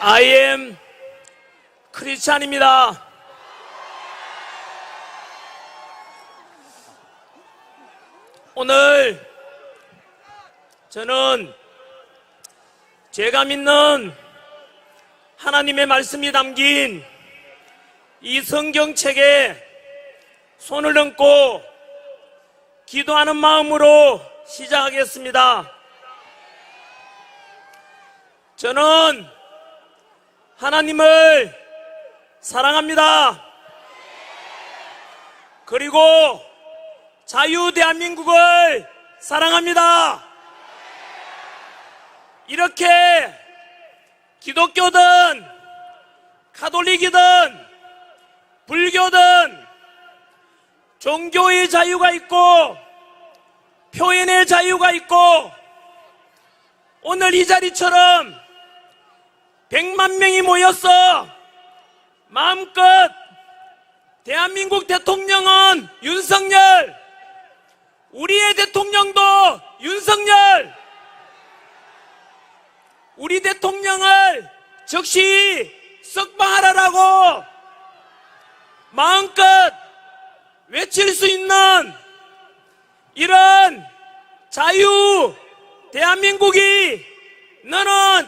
I am 크리스찬입니다. 오늘 저는 제가 믿는 하나님의 말씀이 담긴 이 성경책에 손을 얹고 기도하는 마음으로 시작하겠습니다. 저는 하나님을 사랑합니다. 그리고 자유 대한민국을 사랑합니다. 이렇게 기독교든 가톨릭이든 불교든 종교의 자유가 있고 표현의 자유가 있고 오늘 이 자리처럼 100만 명이 모여서 마음껏 대한민국 대통령은 윤석열, 우리의 대통령도 윤석열, 우리 대통령을 즉시 석방하라고 마음껏 외칠 수 있는 이런 자유 대한민국이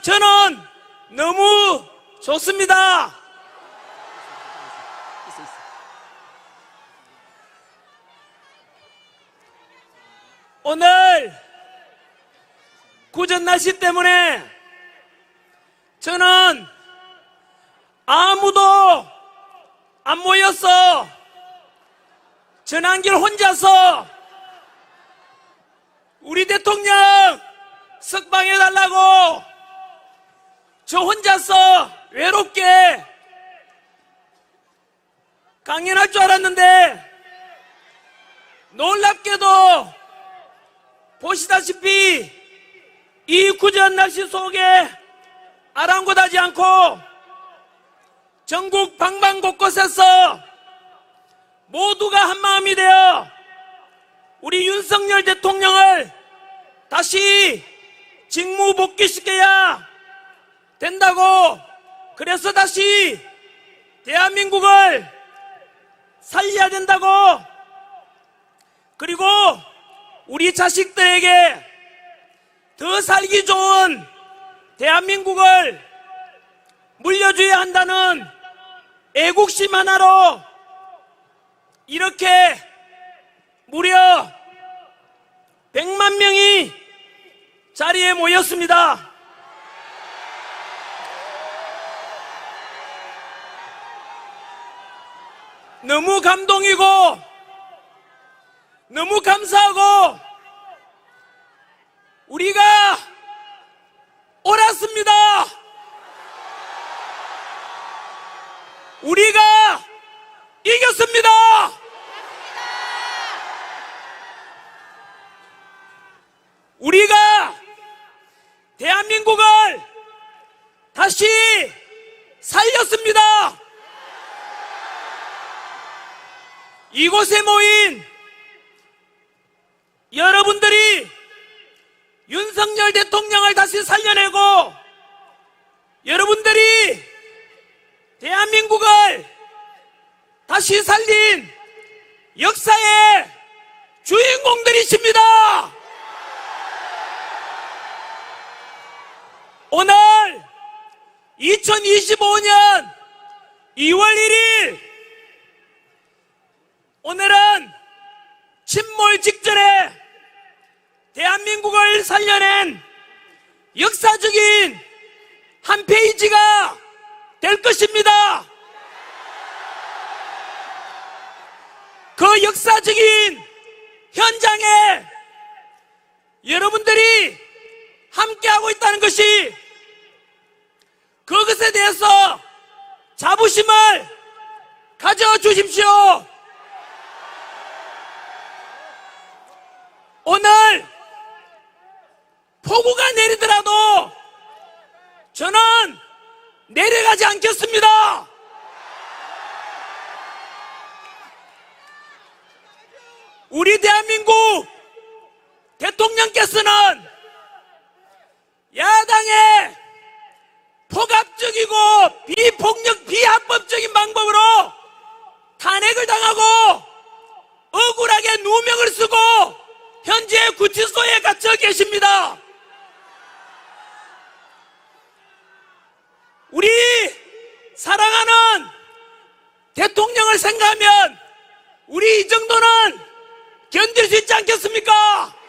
저는 너무 좋습니다. 오늘 구전 날씨 때문에 저는 아무도 안 모였어. 전한길 혼자서 우리 대통령 석방해달라고 저 혼자서 외롭게 강연할 줄 알았는데 놀랍게도 보시다시피 이 구전 날씨 속에 아랑곳하지 않고 전국 방방곳곳에서 모두가 한마음이 되어 우리 윤석열 대통령을 다시 직무 복귀시켜야 된다고, 그래서 다시 대한민국을 살려야 된다고, 그리고 우리 자식들에게 더 살기 좋은 대한민국을 물려줘야 한다는 애국심 하나로 이렇게 무려 100만 명이 자리에 모였습니다. 너무 감동이고 너무 감사하고 우리가 옳았습니다. 우리가 이겼습니다. 우리가 대한민국을 다시 살렸습니다. 이곳에 모인 여러분들이 윤석열 대통령을 다시 살려내고 여러분들이 대한민국을 다시 살린 역사의 주인공들이십니다. 오늘 2025년 2월 1일 오늘은 침몰 직전에 대한민국을 살려낸 역사적인 한 페이지가 될 것입니다. 그 역사적인 현장에 여러분들이 함께하고 있다는 것이 그것에 대해서 자부심을 가져주십시오. 오늘 폭우가 내리더라도 저는 내려가지 않겠습니다. 우리 대한민국 대통령께서는 야당의 폭압적이고 비폭력 비합법적인 방법으로 탄핵을 당하고 억울하게 누명을 쓰고 현재 구치소에 갇혀 계십니다. 우리 사랑하는 대통령을 생각하면 우리 이 정도는 견딜 수 있지 않겠습니까?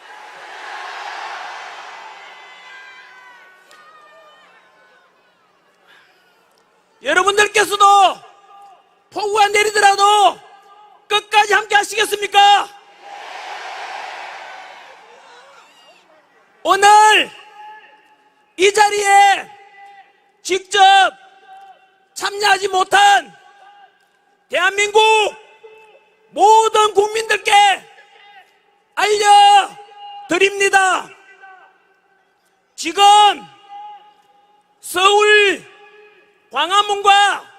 여러분들께서도 폭우가 내리더라도 끝까지 함께 하시겠습니까? 오늘 이 자리에 직접 참여하지 못한 대한민국 모든 국민들께 알려드립니다. 지금 서울 광화문과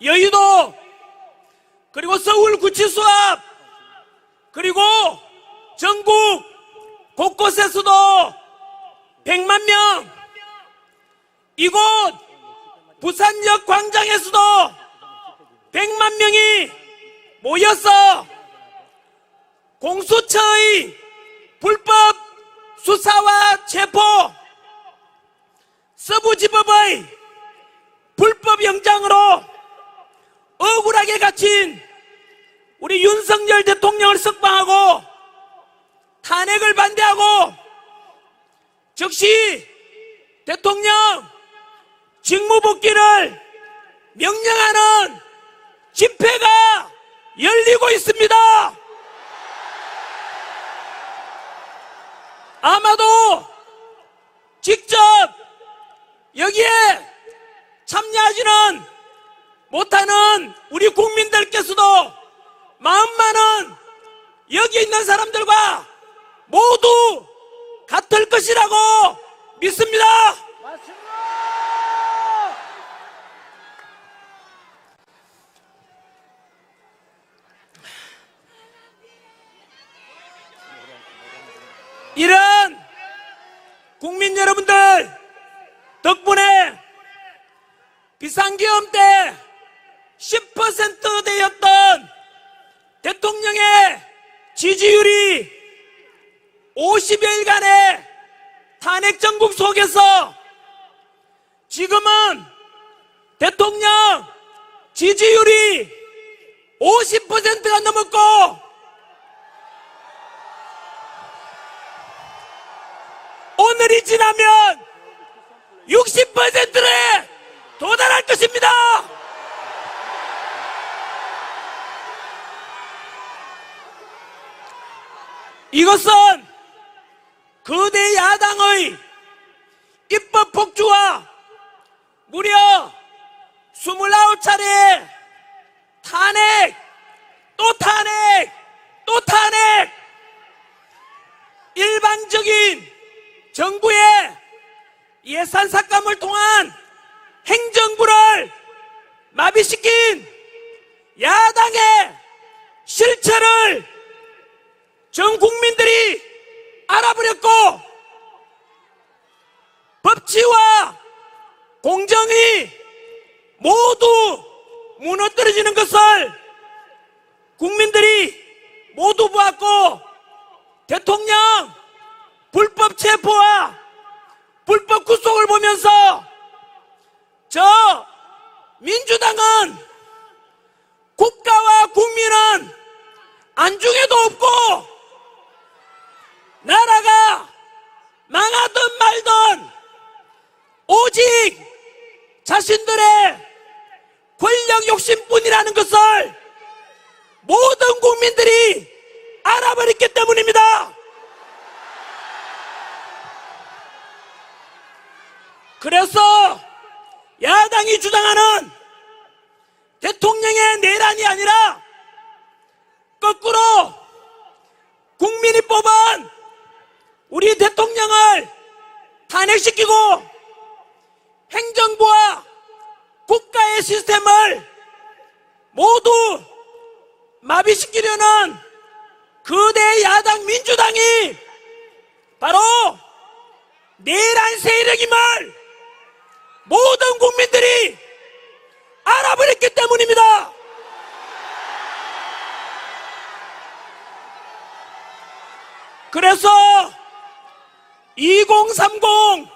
여의도 그리고 서울 구치소 앞 그리고 전국 곳곳에서도 100만 명, 이곳 부산역 광장에서도 100만 명이 모여서 공수처의 불법 수사와 체포, 서부지법의 불법 영장으로 억울하게 갇힌 우리 윤석열 대통령을 석방하고 탄핵을 반대하고 즉시 대통령 직무복귀를 명령하는 집회가 열리고 있습니다. 아마도 직접 여기에 참여하지는 못하는 우리 국민들께서도 마음만은 여기 있는 사람들과 모두 같을 것이라고 믿습니다. 맞습니다. 이런 국민 여러분들 덕분에 비상계엄 때 10%대였던 대통령의 지지율이 50여일간의 탄핵 정국 속에서 지금은 대통령 지지율이 50%가 넘었고 오늘이 지나면 60%에 도달할 것입니다. 이것은 거대 야당의 입법 폭주와 무려 29차례 탄핵, 또 탄핵, 또 탄핵, 일방적인 정부의 예산 삭감을 통한 행정부를 마비시킨 야당의 실체를 전 국민들이 알아버렸고 법치와 공정이 모두 무너뜨려지는 것을 국민들이 모두 보았고 대통령 불법 체포와 불법 구속을 보면서 저 민주당은 국가와 국민은 안중에도 없고 나라가 망하든 말든 오직 자신들의 권력 욕심뿐이라는 것을 모든 국민들이 알아버렸기 때문입니다. 그래서 야당이 주장하는 대통령의 내란이 아니라 거꾸로 국민이 뽑은 우리 대통령을 탄핵시키고 행정부와 국가의 시스템을 모두 마비시키려는 거대 야당 민주당이 바로 내란 세력임을 모든 국민들이 때문입니다. 그래서 2030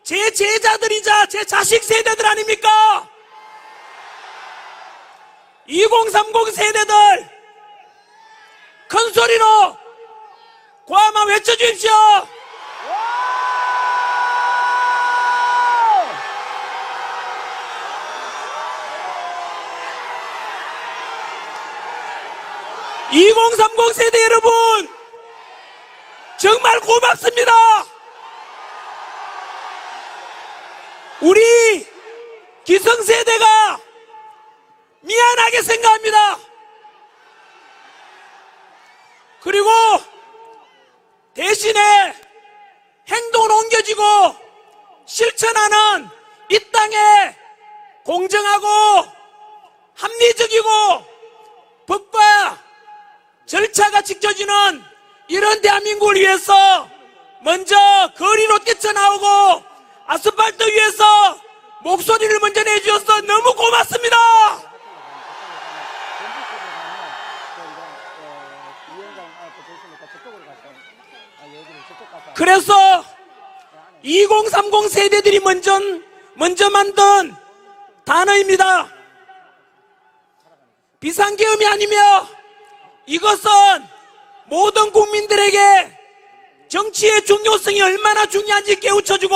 제 제자들이자 제 자식 세대들 아닙니까? 2030 세대들 큰 소리로 고함 외쳐주십시오. (2030) 세대 여러분 정말 고맙습니다. 우리 기성세대가 미안하게 생각합니다. 그리고 대신에 행동을 옮겨지고 실천하는 이 땅에 공정하고 합리적이고 법과 절차가 지켜지는 이런 대한민국을 위해서 먼저 거리로 뛰쳐나오고 아스팔트 위에서 목소리를 먼저 내주셔서 너무 고맙습니다. 그래서 2030 세대들이 먼저 만든 단어입니다. 비상계엄이 아니며 이것은 모든 국민들에게 정치의 중요성이 얼마나 중요한지 깨우쳐주고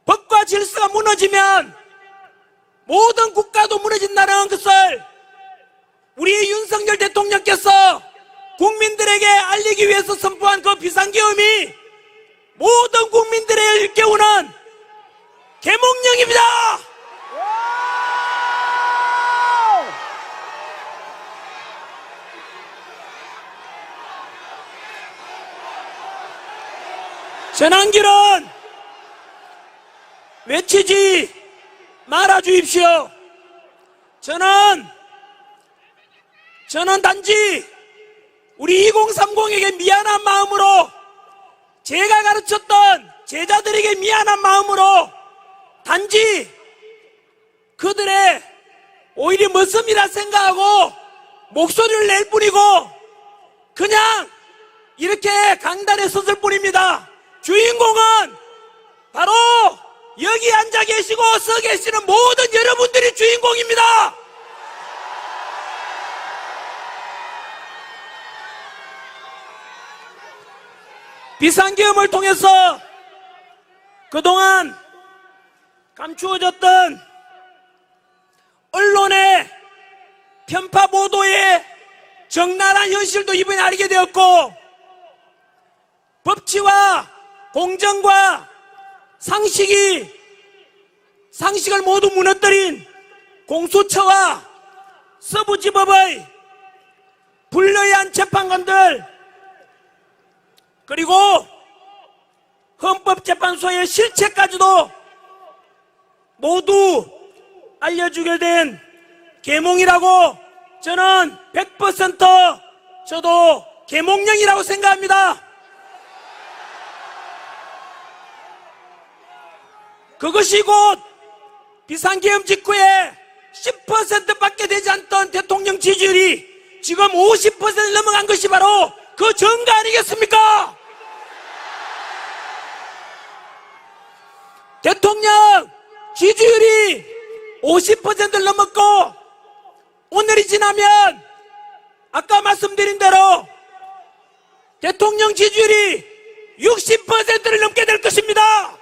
법과 질서가 무너지면 모든 국가도 무너진다는 것을 우리 윤석열 대통령께서 국민들에게 알리기 위해서 선포한 그 비상계엄이 모든 국민들을 일깨우는 계몽령입니다. 전환길은 외치지 말아 주십시오. 저는 단지 우리 2030에게 미안한 마음으로 제가 가르쳤던 제자들에게 미안한 마음으로 단지 그들의 오히려 머슴이라 생각하고 목소리를 낼 뿐이고 그냥 이렇게 강단에 섰을 뿐입니다. 주인공은 바로 여기 앉아 계시고 서 계시는 모든 여러분들이 주인공입니다. 비상계엄을 통해서 그동안 감추어졌던 언론의 편파 보도의 적나라한 현실도 이번에 알게 되었고 법치와 공정과 상식을 모두 무너뜨린 공수처와 서부지법의 불리한 재판관들 그리고 헌법재판소의 실체까지도 모두 알려주게 된 계몽이라고 저는 100% 저도 계몽령이라고 생각합니다. 그것이 곧 비상계엄 직후에 10%밖에 되지 않던 대통령 지지율이 지금 50%를 넘어간 것이 바로 그 증거 아니겠습니까? 대통령 지지율이 50%를 넘었고 오늘이 지나면 아까 말씀드린 대로 대통령 지지율이 60%를 넘게 될 것입니다.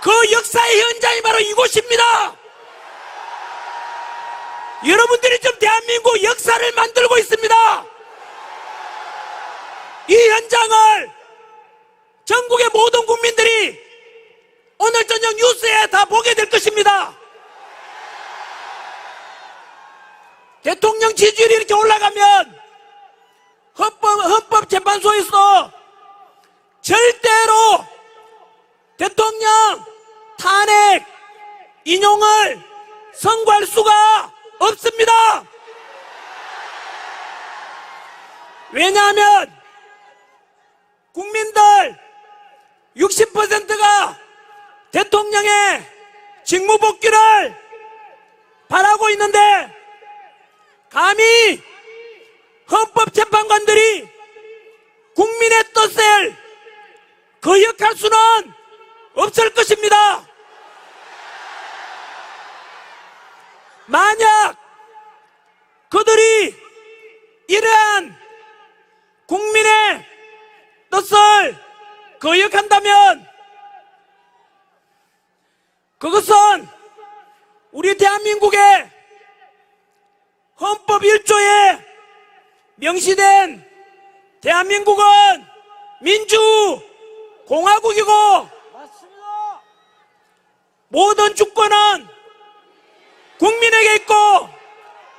그 역사의 현장이 바로 이곳입니다. 여러분들이 지금 대한민국 역사를 만들고 있습니다. 이 현장을 전국의 모든 국민들이 오늘 저녁 뉴스에 다 보게 될 것입니다. 대통령 지지율이 이렇게 올라가면 헌법재판소에서 절대로 대통령 탄핵 인용을 선고할 수가 없습니다. 왜냐하면 국민들 60%가 대통령의 직무복귀를 바라고 있는데 감히 헌법재판관들이 국민의 뜻을 거역할 수는 없을 것입니다. 만약 그들이 이러한 국민의 뜻을 거역한다면 그것은 우리 대한민국의 헌법 1조에 명시된 대한민국은 민주공화국이고 맞습니다. 모든 주권은 국민에게 있고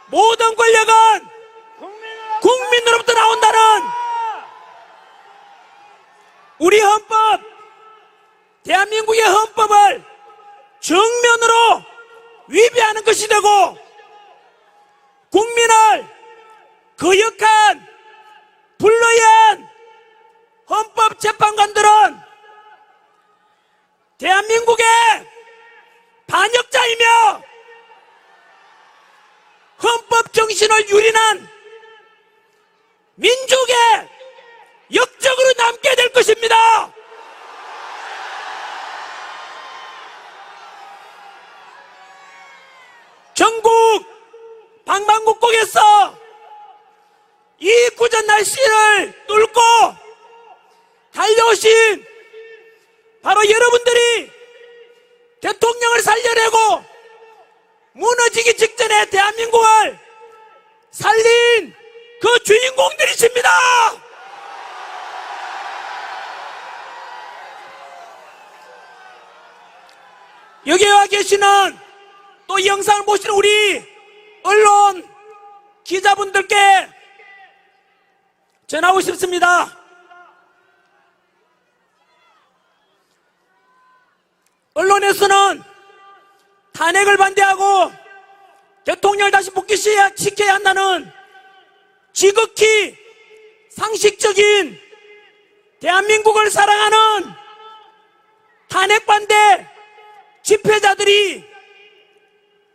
모든 권력은 국민으로부터 나온다는 우리 헌법, 대한민국의 헌법을 정면으로 위배하는 것이 되고 국민을 거역한 불의한 헌법재판관들은 대한민국의 반역자이며 헌법 정신을 유린한 민족의 역적으로 남게 될 것입니다. 전국 방방곡곡에서 이 굳은 날씨를 뚫고 달려오신 바로 여러분들이 대통령을 살려내고 무너지기 직전에 대한민국을 살린 그 주인공들이십니다. 여기에 와 계시는 또 이 영상을 보시는 우리 언론 기자분들께 전하고 싶습니다. 언론에서는 탄핵을 반대하고 대통령을 다시 복귀시켜야 한다는 지극히 상식적인 대한민국을 사랑하는 탄핵 반대 집회자들이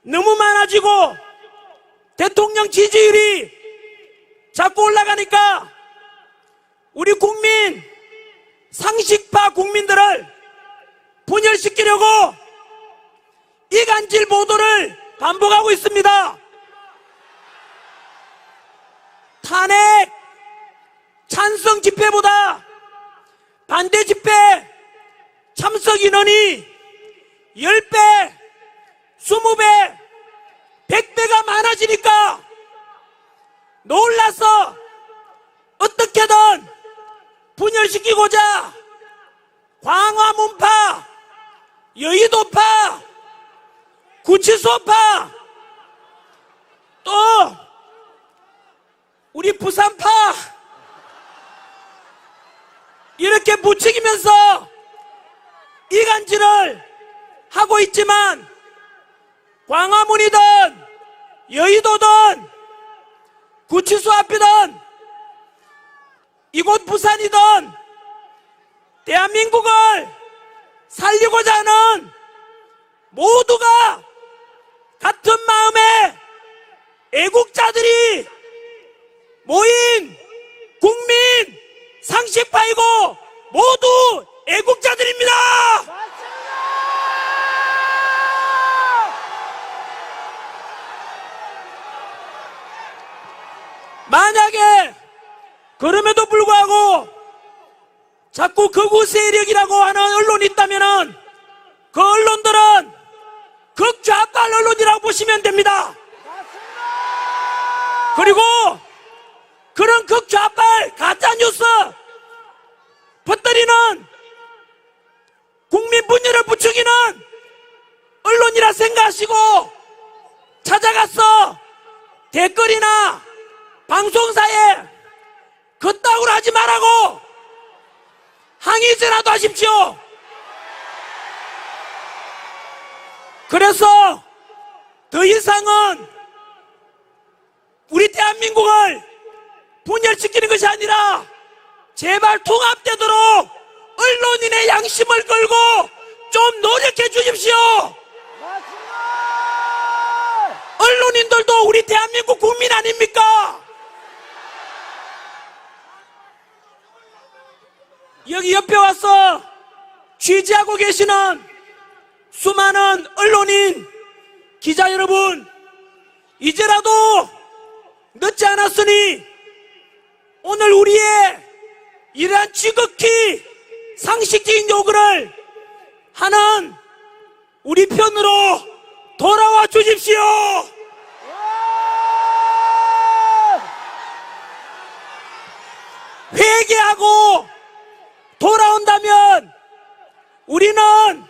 너무 많아지고 대통령 지지율이 자꾸 올라가니까 우리 국민, 상식파 국민들을 분열시키려고 이간질 보도를 반복하고 있습니다. 탄핵 찬성 집회보다 반대 집회 참석 인원이 10배, 20배, 100배가 많아지니까 놀라서 어떻게든 분열시키고자 광화문파, 여의도파, 구치소파, 또 우리 부산파 이렇게 부추기면서 이간질을 하고 있지만 광화문이든 여의도든 구치소 앞이든 이곳 부산이든 대한민국을 살리고자 하는 모두가 같은 마음의 애국자들이 모인 국민 상식파이고 모두 애국자들입니다. 만약에 그럼에도 불구하고 자꾸 극우 세력이라고 하는 언론이 있다면은 그 언론들은 극좌빨 언론이라고 보시면 됩니다. 그리고 그런 극좌빨 가짜뉴스 퍼뜨리는 국민 분열을 부추기는 언론이라 생각하시고 찾아가서 댓글이나 방송사에 그따구로 하지 말라고 항의전화도 하십시오. 그래서 더 이상은 우리 대한민국을 분열시키는 것이 아니라 제발 통합되도록 언론인의 양심을 걸고 좀 노력해 주십시오. 우리 대한민국 국민 아닙니까? 여기 옆에 와서 취재하고 계시는 수많은 언론인, 기자 여러분, 이제라도 늦지 않았으니 오늘 우리의 이러한 지극히 상식적인 요구를 하는 우리 편으로 돌아와 주십시오. 회개하고 돌아온다면 우리는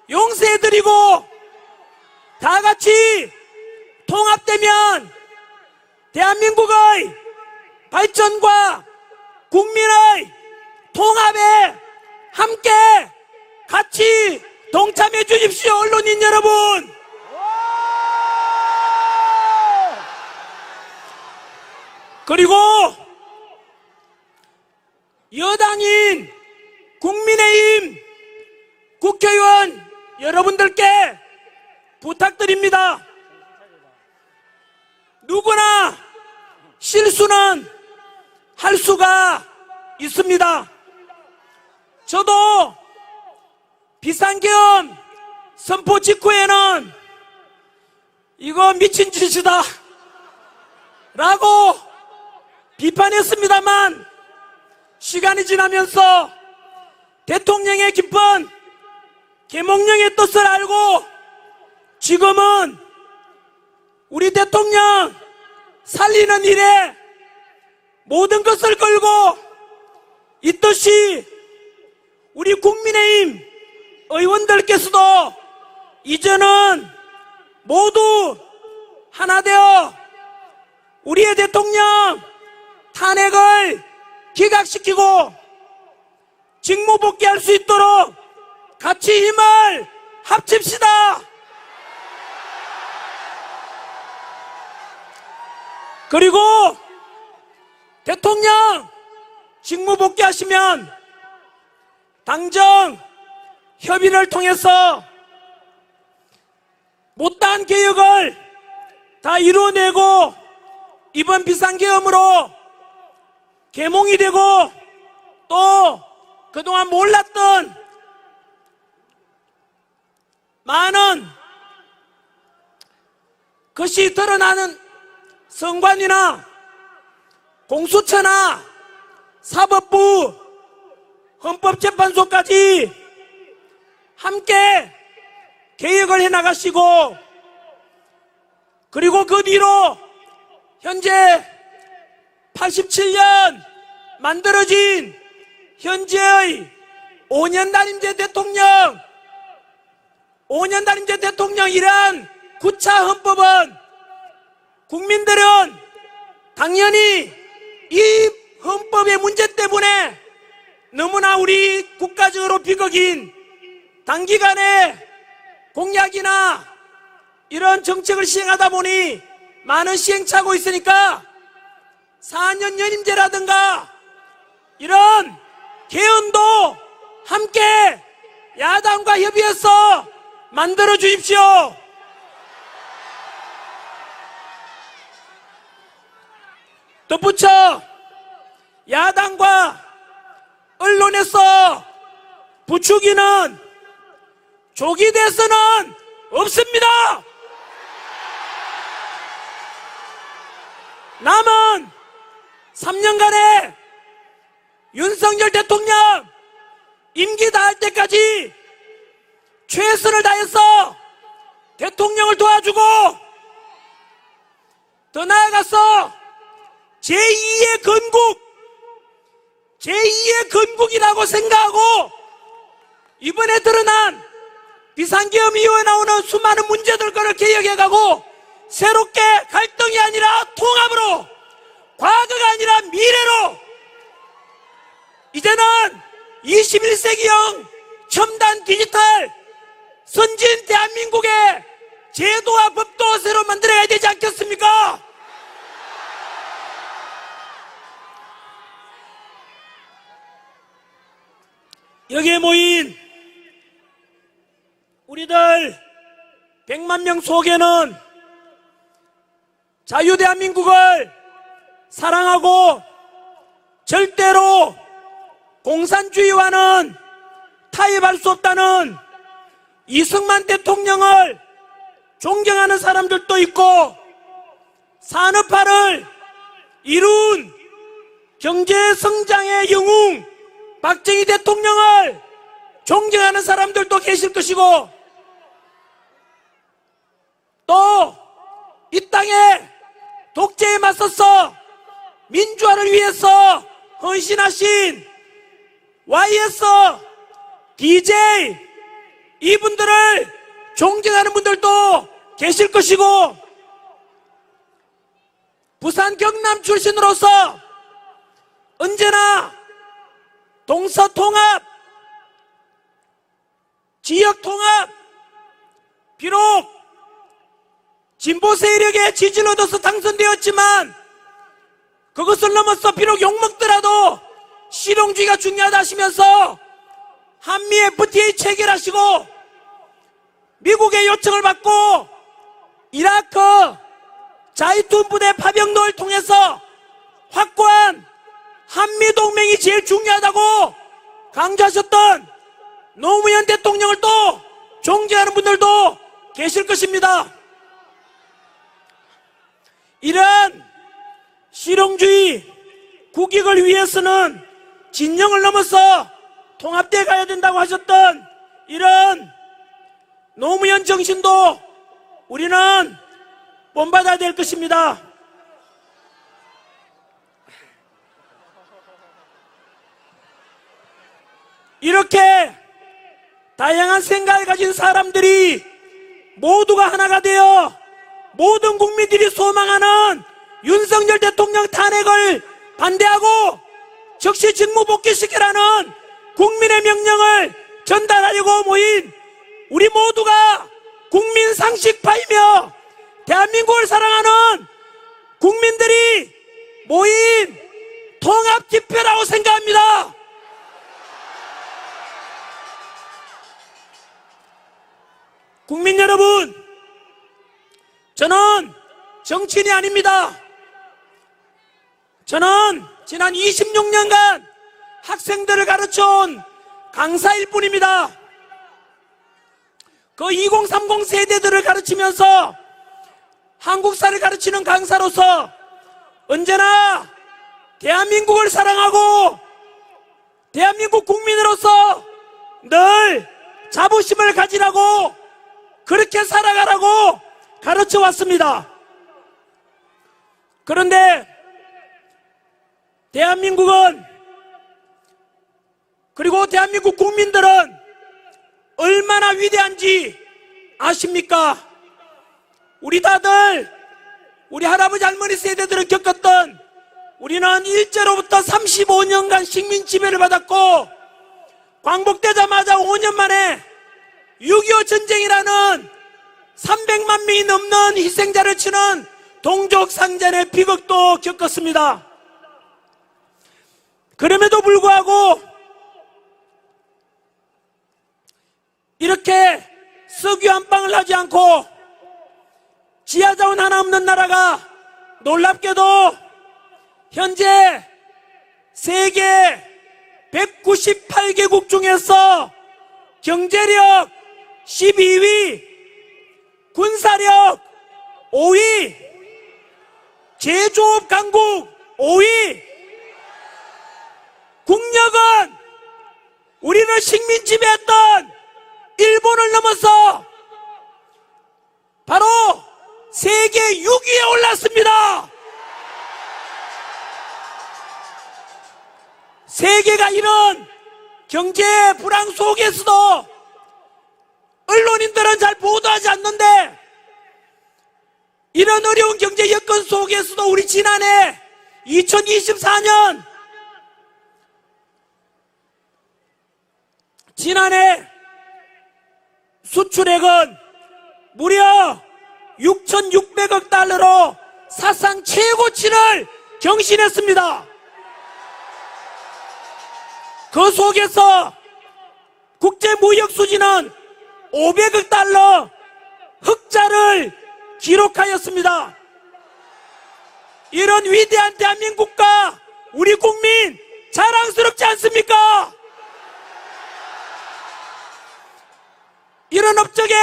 용서해드리고 다 같이 통합되면 대한민국의 발전과 국민의 통합에 함께 같이 동참해 주십시오. 언론인 여러분, 그리고 여당인 국민의힘 국회의원 여러분들께 부탁드립니다. 누구나 실수는 할 수가 있습니다. 저도 비상계엄 선포 직후에는 이거 미친 짓이다 라고 비판했습니다만, 시간이 지나면서 대통령의 깊은 계몽령의 뜻을 알고 지금은 우리 대통령 살리는 일에 모든 것을 걸고 이 뜻이 우리 국민의힘 의원들께서도 이제는 모두 하나 되어 우리의 대통령 탄핵을 기각시키고 직무복귀할 수 있도록 같이 힘을 합칩시다. 그리고 대통령 직무복귀하시면 당정 협의를 통해서 못다한 개혁을 다 이루어내고 이번 비상계엄으로 계몽이 되고 또 그동안 몰랐던 많은 것이 드러나는 선관위나 공수처나 사법부, 헌법재판소까지 함께 개혁을 해나가시고, 그리고 그 뒤로 현재 87년 만들어진 현재의 5년 단임제 대통령이란 9차 헌법은 국민들은 당연히 이 헌법의 문제 때문에 너무나 우리 국가적으로 비극인 단기간에 공약이나 이런 정책을 시행하다 보니 많은 시행착오가 있으니까 4년 연임제라든가 이런 개헌도 함께 야당과 협의해서 만들어 주십시오. 덧붙여 야당과 언론에서 부추기는 조기 대선은 없습니다. 남은 3년간의 윤석열 대통령 임기 다할 때까지 최선을 다해서 대통령을 도와주고, 더 나아가서 제2의 건국이라고 생각하고 이번에 드러난 비상계엄 이후에 나오는 수많은 문제들을 개혁해가고 새롭게 갈등이 아니라 통합으로, 과거가 아니라 미래로, 이제는 21세기형 첨단 디지털 선진 대한민국의 제도와 법도 새로 만들어야 되지 않겠습니까? 여기에 모인 우리들 100만 명 속에는 자유대한민국을 사랑하고 절대로 공산주의와는 타협할 수 없다는 이승만 대통령을 존경하는 사람들도 있고, 산업화를 이룬 경제성장의 영웅 박정희 대통령을 존경하는 사람들도 계실 것이고, 또 이 땅에 독재에 맞서서 민주화를 위해서 헌신하신 YS, DJ 이분들을 존경하는 분들도 계실 것이고, 부산 경남 출신으로서 언제나 동서통합, 지역통합, 비록 진보 세력의 지지를 얻어서 당선되었지만 그것을 넘어서 비록 욕먹더라도 실용주의가 중요하다 하시면서 한미 FTA 체결하시고, 미국의 요청을 받고 이라크 자이툰 부대 파병로를 통해서 확고한 한미동맹이 제일 중요하다고 강조하셨던 노무현 대통령을 또 존경하는 분들도 계실 것입니다. 이런 실용주의 국익을 위해서는 진영을 넘어서 통합되어 가야 된다고 하셨던 이런 노무현 정신도 우리는 본받아야 될 것입니다. 이렇게 다양한 생각을 가진 사람들이 모두가 하나가 되어 모든 국민들이 소망하는 윤석열 대통령 탄핵을 반대하고 즉시 직무 복귀시키라는 국민의 명령을 전달하려고 모인 우리 모두가 국민 상식파이며 대한민국을 사랑하는 국민들이 모인 통합 집회라고 생각합니다. 국민 여러분, 저는 정치인이 아닙니다. 저는 지난 26년간 학생들을 가르쳐온 강사일 뿐입니다. 그 2030 세대들을 가르치면서 한국사를 가르치는 강사로서 언제나 대한민국을 사랑하고 대한민국 국민으로서 늘 자부심을 가지라고, 그렇게 살아가라고 가르쳐 왔습니다. 그런데 대한민국은, 그리고 대한민국 국민들은 얼마나 위대한지 아십니까? 우리 다들, 우리 할아버지 할머니 세대들을 겪었던, 우리는 일제로부터 35년간 식민 지배를 받았고 광복되자마자 5년 만에 6.25 전쟁이라는 300만 명이 넘는 희생자를 치는 동족상잔의 비극도 겪었습니다. 그럼에도 불구하고 이렇게 석유 한 방울 하지 않고 지하자원 하나 없는 나라가 놀랍게도 현재 세계 198개국 중에서 경제력 12위, 군사력 5위, 제조업 강국 5위, 국력은 우리를 식민 지배했던 일본을 넘어서 바로 세계 6위에 올랐습니다. 세계가 이런 경제 불황 속에서도 언론인들은 잘 보도하지 않는데, 이런 어려운 경제 여건 속에서도 우리 지난해 2024년 수출액은 무려 6,600억 달러로 사상 최고치를 경신했습니다. 그 속에서 국제무역 수지는 500억 달러 흑자를 기록하였습니다. 이런 위대한 대한민국과 우리 국민 자랑스럽지 않습니까? 이런 업적에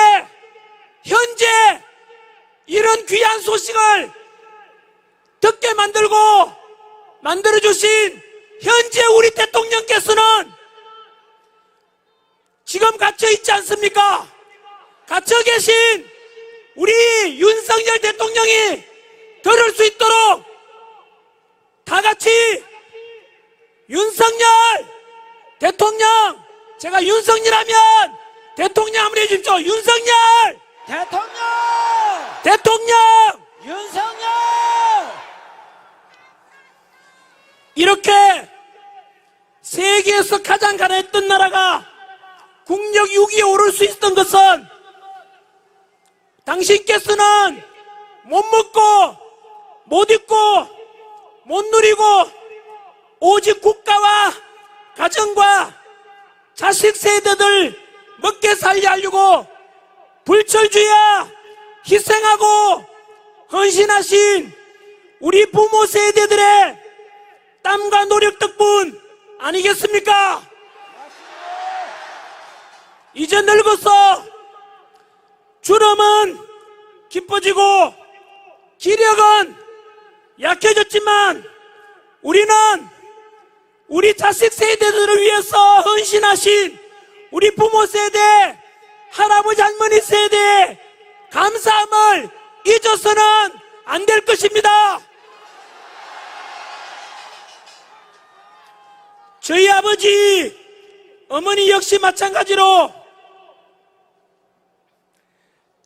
현재 이런 귀한 소식을 듣게 만들어주신 현재 우리 대통령께서는 지금 갇혀있지 않습니까? 갇혀 계신 우리 윤석열 대통령이 들을 수 있도록 다 같이 윤석열 대통령, 제가 윤석열하면 대통령 한번 해주십시오. 윤석열 대통령 윤석열 이렇게 세계에서 가장 가난했던 나라가 국력 6위에 오를 수 있었던 것은 당신께서는 못 먹고 못 입고 못 누리고 오직 국가와 가정과 자식 세대들 먹게 살려 하려고 불철주야 희생하고 헌신하신 우리 부모 세대들의 땀과 노력 덕분 아니겠습니까? 이제 늙어서 주름은 깊어지고 기력은 약해졌지만 우리는 우리 자식 세대들을 위해서 헌신하신 우리 부모 세대, 할아버지 할머니 세대의 감사함을 잊어서는 안 될 것입니다. 저희 아버지, 어머니 역시 마찬가지로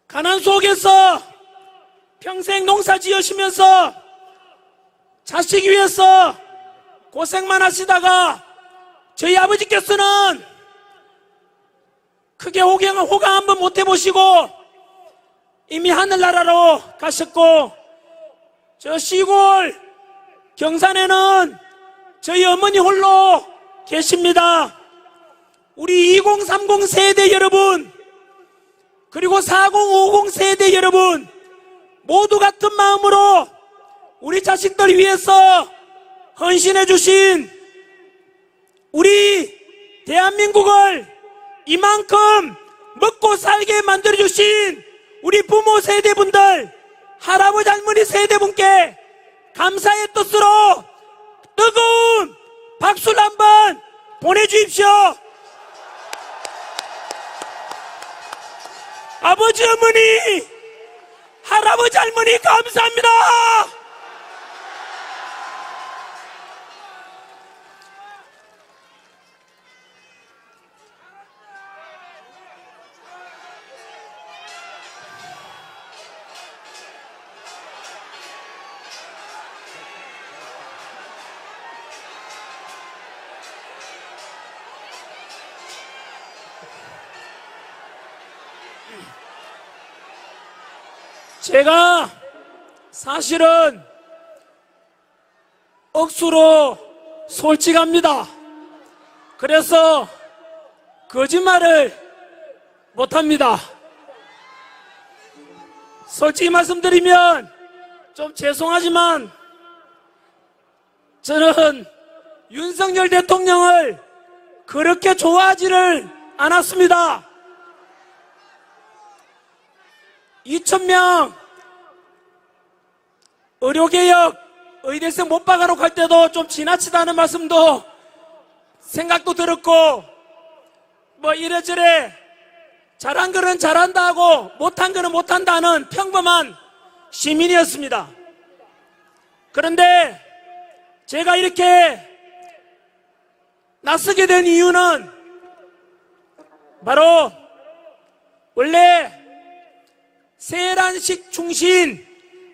가난 속에서 평생 농사 지으시면서 자식 위해서 고생만 하시다가 저희 아버지께서는 크게 호강 한번 못 해보시고 이미 하늘나라로 가셨고, 저 시골 경산에는 저희 어머니 홀로 계십니다. 우리 2030 세대 여러분, 그리고 4050 세대 여러분, 모두 같은 마음으로 우리 자식들 위해서 헌신해 주신 우리 대한민국을 이만큼 먹고 살게 만들어 주신 우리 부모 세대분들, 할아버지 할머니 세대분께 감사의 뜻으로 뜨거운 박수를 한번 보내주십시오. 아버지, 어머니, 할아버지, 할머니 감사합니다. 제가 사실은 억수로 솔직합니다. 그래서 거짓말을 못합니다. 솔직히 말씀드리면 좀 죄송하지만 저는 윤석열 대통령을 그렇게 좋아하지를 않았습니다. 2,000명 의료개혁 의대생 못 박아놓고 할 때도 좀 지나치다는 말씀도 생각도 들었고, 뭐 이래저래 잘한 거는 잘한다 하고 못한 거는 못한다는 평범한 시민이었습니다. 그런데 제가 이렇게 나서게 된 이유는 바로 원래 세란식 충신,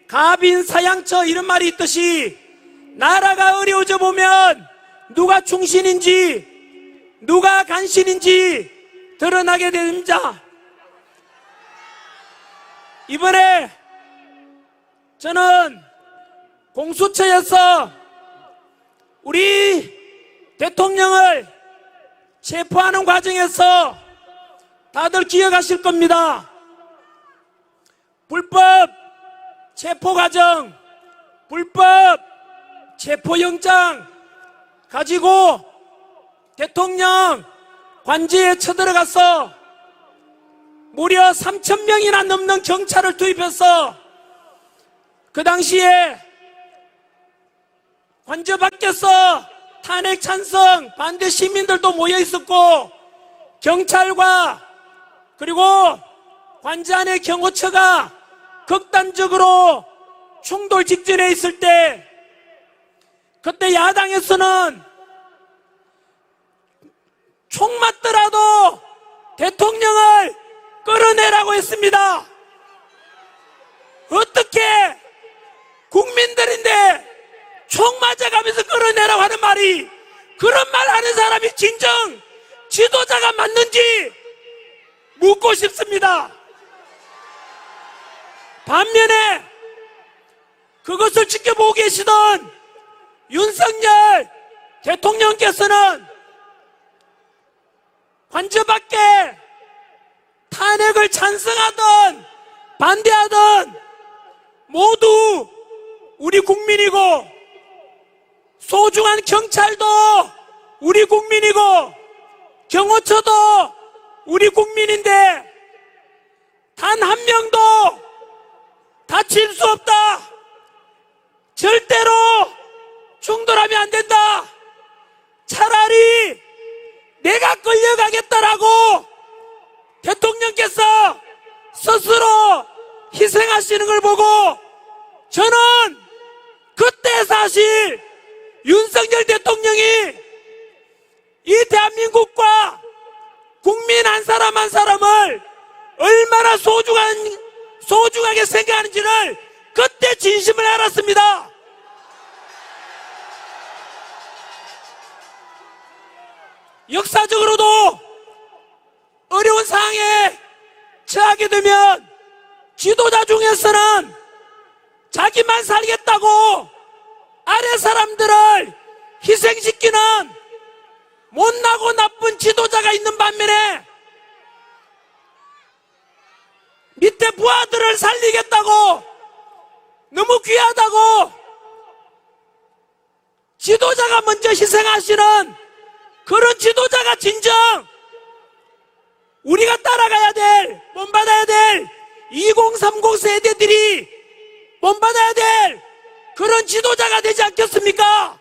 가빈사양처 이런 말이 있듯이 나라가 어려워져 보면 누가 충신인지 누가 간신인지 드러나게 됩니다. 이번에 저는 공수처에서 우리 대통령을 체포하는 과정에서 다들 기억하실 겁니다. 불법 체포 과정, 불법 체포영장 가지고 대통령 관저에 쳐들어가서 무려 3,000명이나 넘는 경찰을 투입해서 그 당시에 관저 밖에서 탄핵 찬성 반대 시민들도 모여 있었고 경찰과 그리고 관저 안에 경호처가 극단적으로 충돌 직전에 있을 때 그때 야당에서는 총 맞더라도 대통령을 끌어내라고 했습니다. 어떻게 국민들인데 총 맞아가면서 끌어내라고 하는 말이, 그런 말 하는 사람이 진정 지도자가 맞는지 묻고 싶습니다. 반면에 그것을 지켜보고 계시던 윤석열 대통령께서는 관저 밖에 탄핵을 찬성하든 반대하든 모두 우리 국민이고, 소중한 경찰도 우리 국민이고 경호처도 우리 국민인데 단 한 명도 다칠 수 없다, 절대로 충돌하면 안 된다, 차라리 내가 끌려가겠다라고 대통령께서 스스로 희생하시는 걸 보고 저는 그때 사실 윤석열 대통령이 이 대한민국과 국민 한 사람 한 사람을 얼마나 소중하게 생각하는지를 그때 진심을 알았습니다. 역사적으로도 어려운 상황에 처하게 되면 지도자 중에서는 자기만 살겠다고 아래 사람들을 희생시키는 못나고 나쁜 지도자가 있는 반면에 밑에 부하들을 살리겠다고 너무 귀하다고 지도자가 먼저 희생하시는 그런 지도자가 진정 우리가 따라가야 될, 본받아야 될 2030 세대들이 본받아야 될 그런 지도자가 되지 않겠습니까?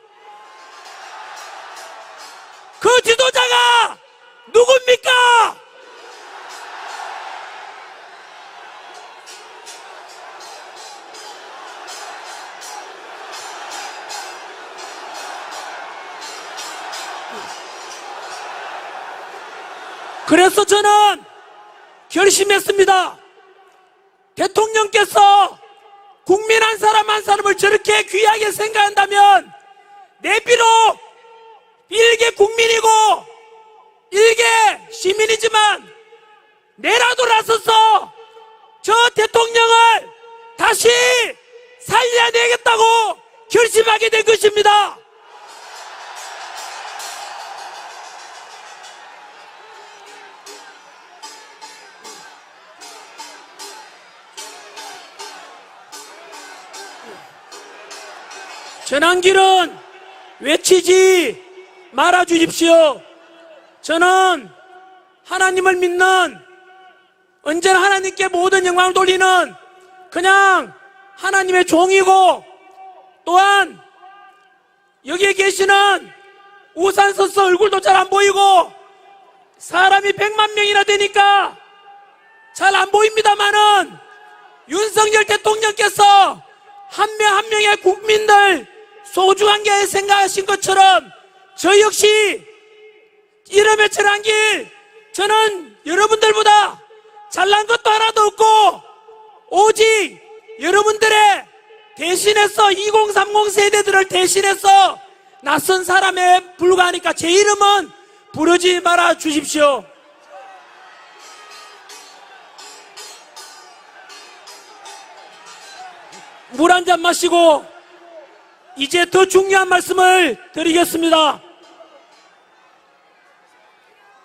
그 지도자가 누굽니까? 그래서 저는 결심했습니다. 대통령께서 국민 한 사람 한 사람을 저렇게 귀하게 생각한다면 내비로 일개 국민이고 일개 시민이지만 내라도 나서서 저 대통령을 다시 살려내겠다고 결심하게 된 것입니다. 전환길은 외치지 말아 주십시오. 저는 하나님을 믿는, 언제나 하나님께 모든 영광을 돌리는 그냥 하나님의 종이고, 또한 여기에 계시는 우산 서서 얼굴도 잘 안 보이고 사람이 100만 명이나 되니까 잘 안 보입니다만은 윤석열 대통령께서 한 명 한 명의 국민들 소중한 게 생각하신 것처럼 저 역시 이름의 전환길, 저는 여러분들보다 잘난 것도 하나도 없고 오직 여러분들의 대신해서 2030 세대들을 대신해서 낯선 사람에 불과하니까 제 이름은 부르지 말아 주십시오. 물 한 잔 마시고 이제 더 중요한 말씀을 드리겠습니다.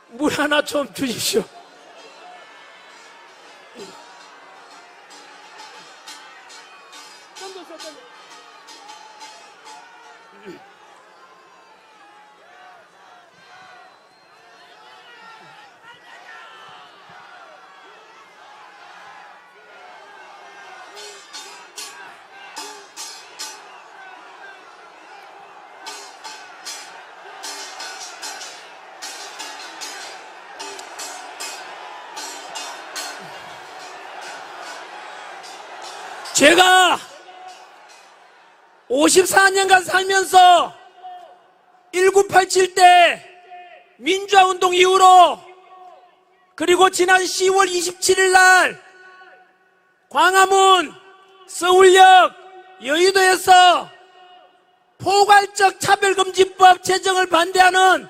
물 하나 좀 주십시오. 제가 54년간 살면서 1987 때 민주화운동 이후로, 그리고 지난 10월 27일 날 광화문, 서울역, 여의도에서 포괄적 차별금지법 제정을 반대하는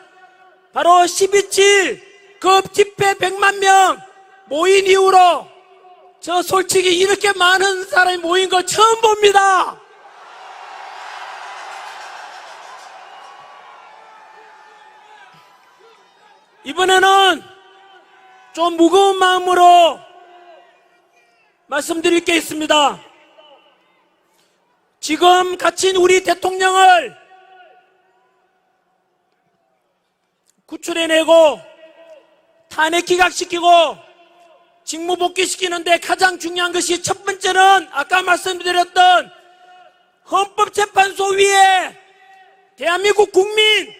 바로 12.7급 집회 100만 명 모인 이후로 저 솔직히 이렇게 많은 사람이 모인 거 처음 봅니다. 이번에는 좀 무거운 마음으로 말씀드릴 게 있습니다. 지금 갇힌 우리 대통령을 구출해내고 탄핵 기각시키고 직무 복귀시키는데 가장 중요한 것이, 첫 번째는 아까 말씀드렸던 헌법재판소 위에 대한민국 국민,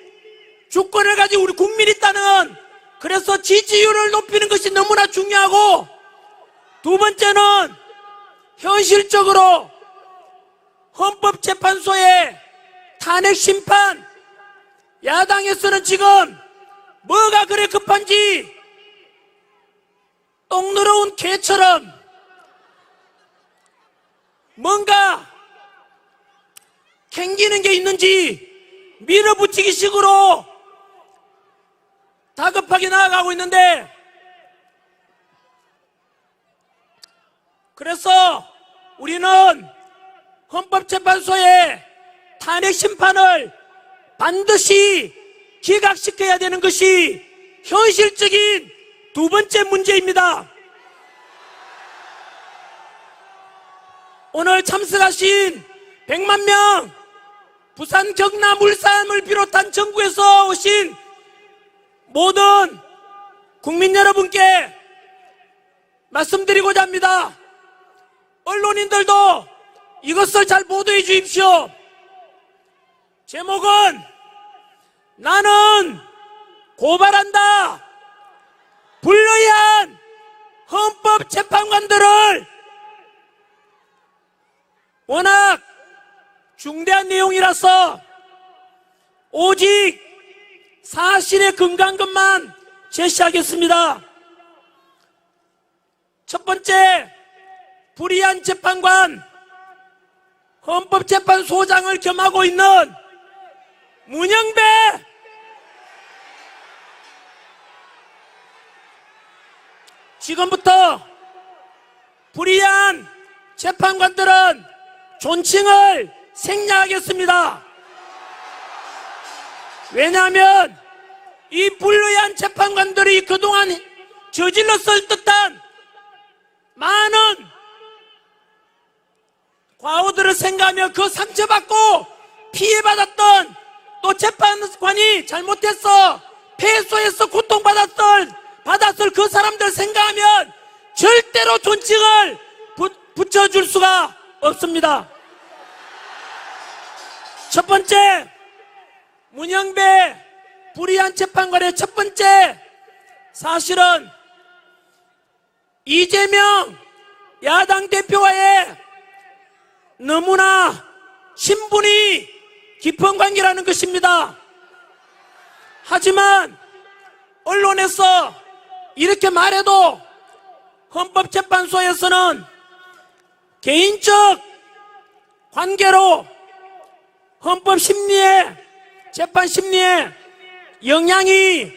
주권을 가진 우리 국민이 있다는, 그래서 지지율을 높이는 것이 너무나 중요하고, 두 번째는 현실적으로 헌법재판소의 탄핵 심판, 야당에서는 지금 뭐가 그래 급한지 똥 누러온 개처럼 뭔가 캥기는 게 있는지 밀어붙이기 식으로 다급하게 나아가고 있는데, 그래서 우리는 헌법재판소의 탄핵 심판을 반드시 기각시켜야 되는 것이 현실적인 두 번째 문제입니다. 오늘 참석하신 100만 명, 부산, 경남, 울산을 비롯한 전국에서 오신 모든 국민 여러분께 말씀드리고자 합니다. 언론인들도 이것을 잘 보도해 주십시오. 제목은 나는 고발한다. 불의한 헌법재판관들을. 워낙 중대한 내용이라서 오직 사실에 근거한 것만 제시하겠습니다. 첫 번째, 불의한 재판관, 헌법재판소장을 겸하고 있는 문영배, 지금부터 불의한 재판관들은 존칭을 생략하겠습니다. 왜냐하면 이 불의한 재판관들이 그동안 저질렀을 듯한 많은 과오들을 생각하며 그 상처받고 피해받았던, 또 재판관이 잘못해서 패소해서 고통받았을 그 사람들 생각하면 절대로 존칭을 붙여줄 수가 없습니다. 첫 번째, 문영배 불의한 재판관의 첫 번째 사실은 이재명 야당 대표와의 너무나 친분이 깊은 관계라는 것입니다. 하지만 언론에서 이렇게 말해도 헌법재판소에서는 개인적 관계로 헌법심리에, 재판심리에 영향이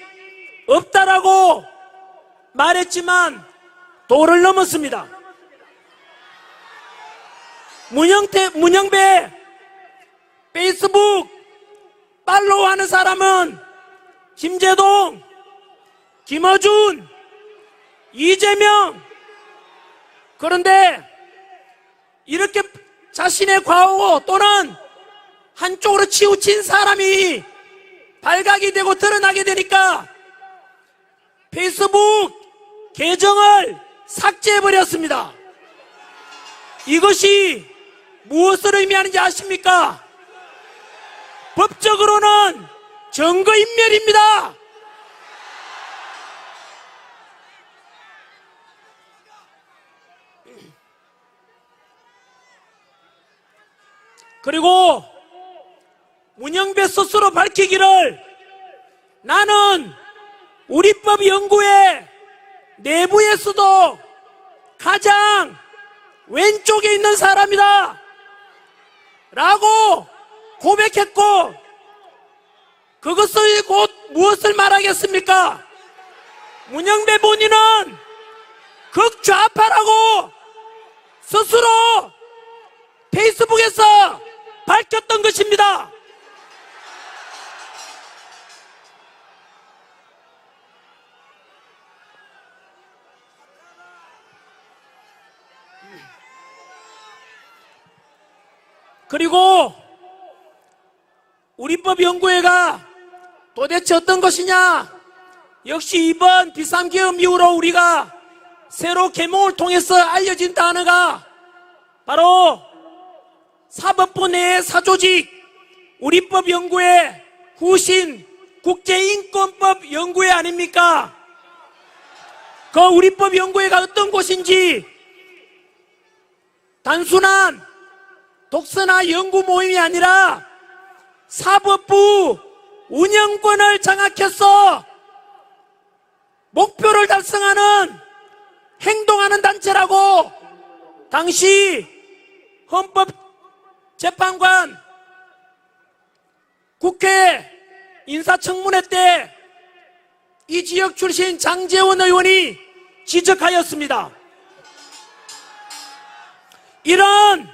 없다라고 말했지만 도를 넘었습니다. 문영배 페이스북 팔로우하는 사람은 김재동, 김어준, 이재명. 그런데 이렇게 자신의 과오 또는 한쪽으로 치우친 사람이 발각이 되고 드러나게 되니까 페이스북 계정을 삭제해버렸습니다. 이것이 무엇을 의미하는지 아십니까? 법적으로는 증거인멸입니다. 그리고 문영배 스스로 밝히기를 나는 우리법 연구회 내부에서도 가장 왼쪽에 있는 사람이다 라고 고백했고, 그것을 곧 무엇을 말하겠습니까? 문영배 본인은 극좌파라고 스스로 페이스북에서 밝혔던 것입니다. 그리고 우리법 연구회가 도대체 어떤 것이냐? 역시 이번 비상계엄 이후로 우리가 새로 계몽을 통해서 알려진 단어가 바로 사법부 내의 사조직 우리법 연구회 후신 국제인권법 연구회 아닙니까? 그 우리법 연구회가 어떤 곳인지 단순한 독서나 연구 모임이 아니라 사법부 운영권을 장악해서 목표를 달성하는 행동하는 단체라고 당시 헌법재판관 국회 인사청문회 때 이 지역 출신 장제원 의원이 지적하였습니다. 이런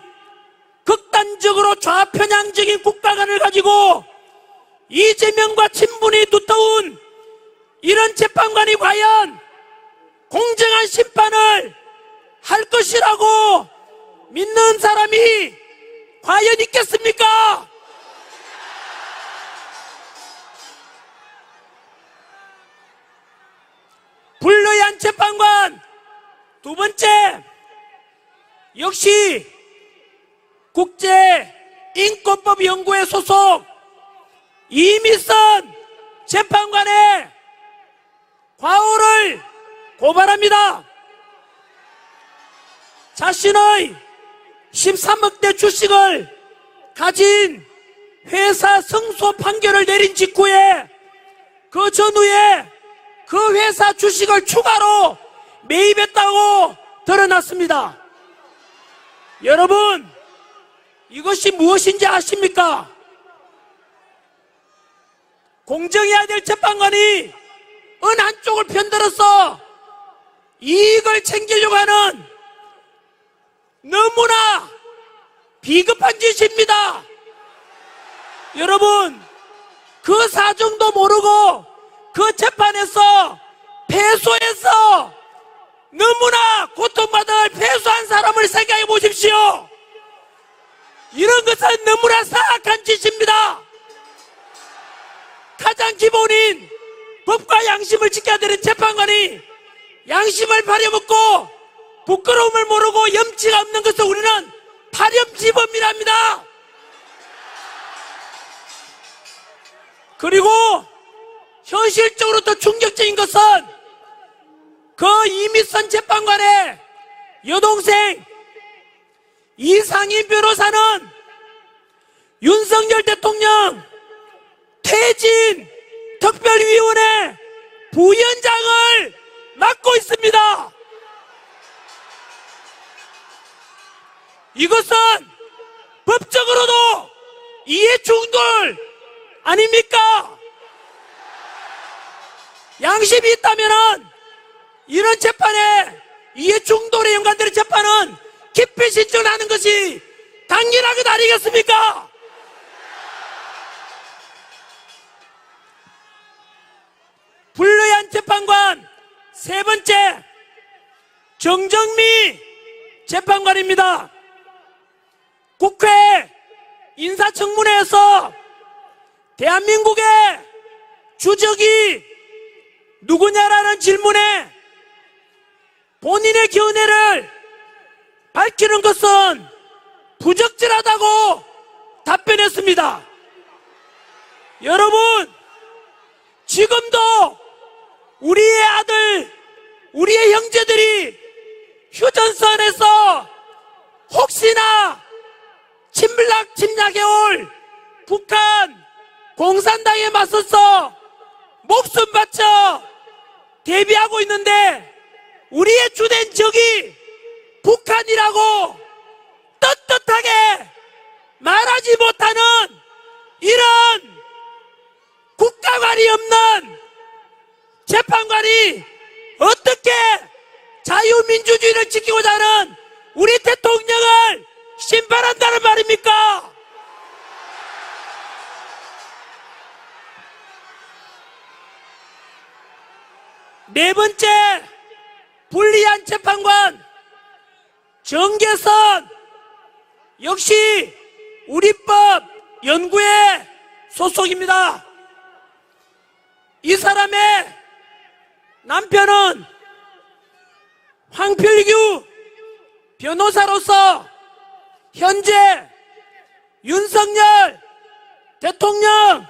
극단적으로 좌편향적인 국가관을 가지고 이재명과 친분이 두터운 이런 재판관이 과연 공정한 심판을 할 것이라고 믿는 사람이 과연 있겠습니까? 불의한 재판관. 두 번째, 역시 국제인권법 연구회 소속 이미선 재판관의 과오를 고발합니다. 자신의 13억대 주식을 가진 회사 승소 판결을 내린 직후에 그 전후에 그 회사 주식을 추가로 매입했다고 드러났습니다. 여러분, 이것이 무엇인지 아십니까? 공정해야 될 재판관이 어느 한쪽을 편들어서 이익을 챙기려고 하는 너무나 비겁한 짓입니다. 여러분, 그 사정도 모르고 그 재판에서 패소해서 너무나 고통받을 패소한 사람을 생각해 보십시오. 이런 것은 너무나 사악한 짓입니다. 가장 기본인 법과 양심을 지켜야 되는 재판관이 양심을 발휘먹고 부끄러움을 모르고 염치가 없는 것을 우리는 파렴치범이랍니다. 그리고 현실적으로 더 충격적인 것은 그 이미선 재판관의 여동생 이상희 변호사는 윤석열 대통령 퇴진 특별위원회 부위원장을 맡고 있습니다. 이것은 법적으로도 이해충돌 아닙니까? 양심이 있다면 이런 재판에 이해충돌에 연관되는 재판은 기피 신청하는 것이 당연한 것 아니겠습니까? 불의한 재판관 세 번째, 정정미 재판관입니다. 국회 인사청문회에서 대한민국의 주적이 누구냐라는 질문에 본인의 견해를 밝히는 것은 부적절하다고 답변했습니다. 여러분, 지금도 우리의 아들, 우리의 형제들이 휴전선에서 혹시나 침략해올 북한 공산당에 맞서서 목숨 바쳐 대비하고 있는데 우리의 주된 적이 북한이라고 떳떳하게 말하지 못하는 이런 국가관이 없는 재판관이 어떻게 자유민주주의를 지키고자 하는 우리 대통령을 심판한다는 말입니까? 네 번째, 불리한 재판관 정계선 역시 우리법 연구회 소속입니다. 이 사람의 남편은 황필규 변호사로서 현재 윤석열 대통령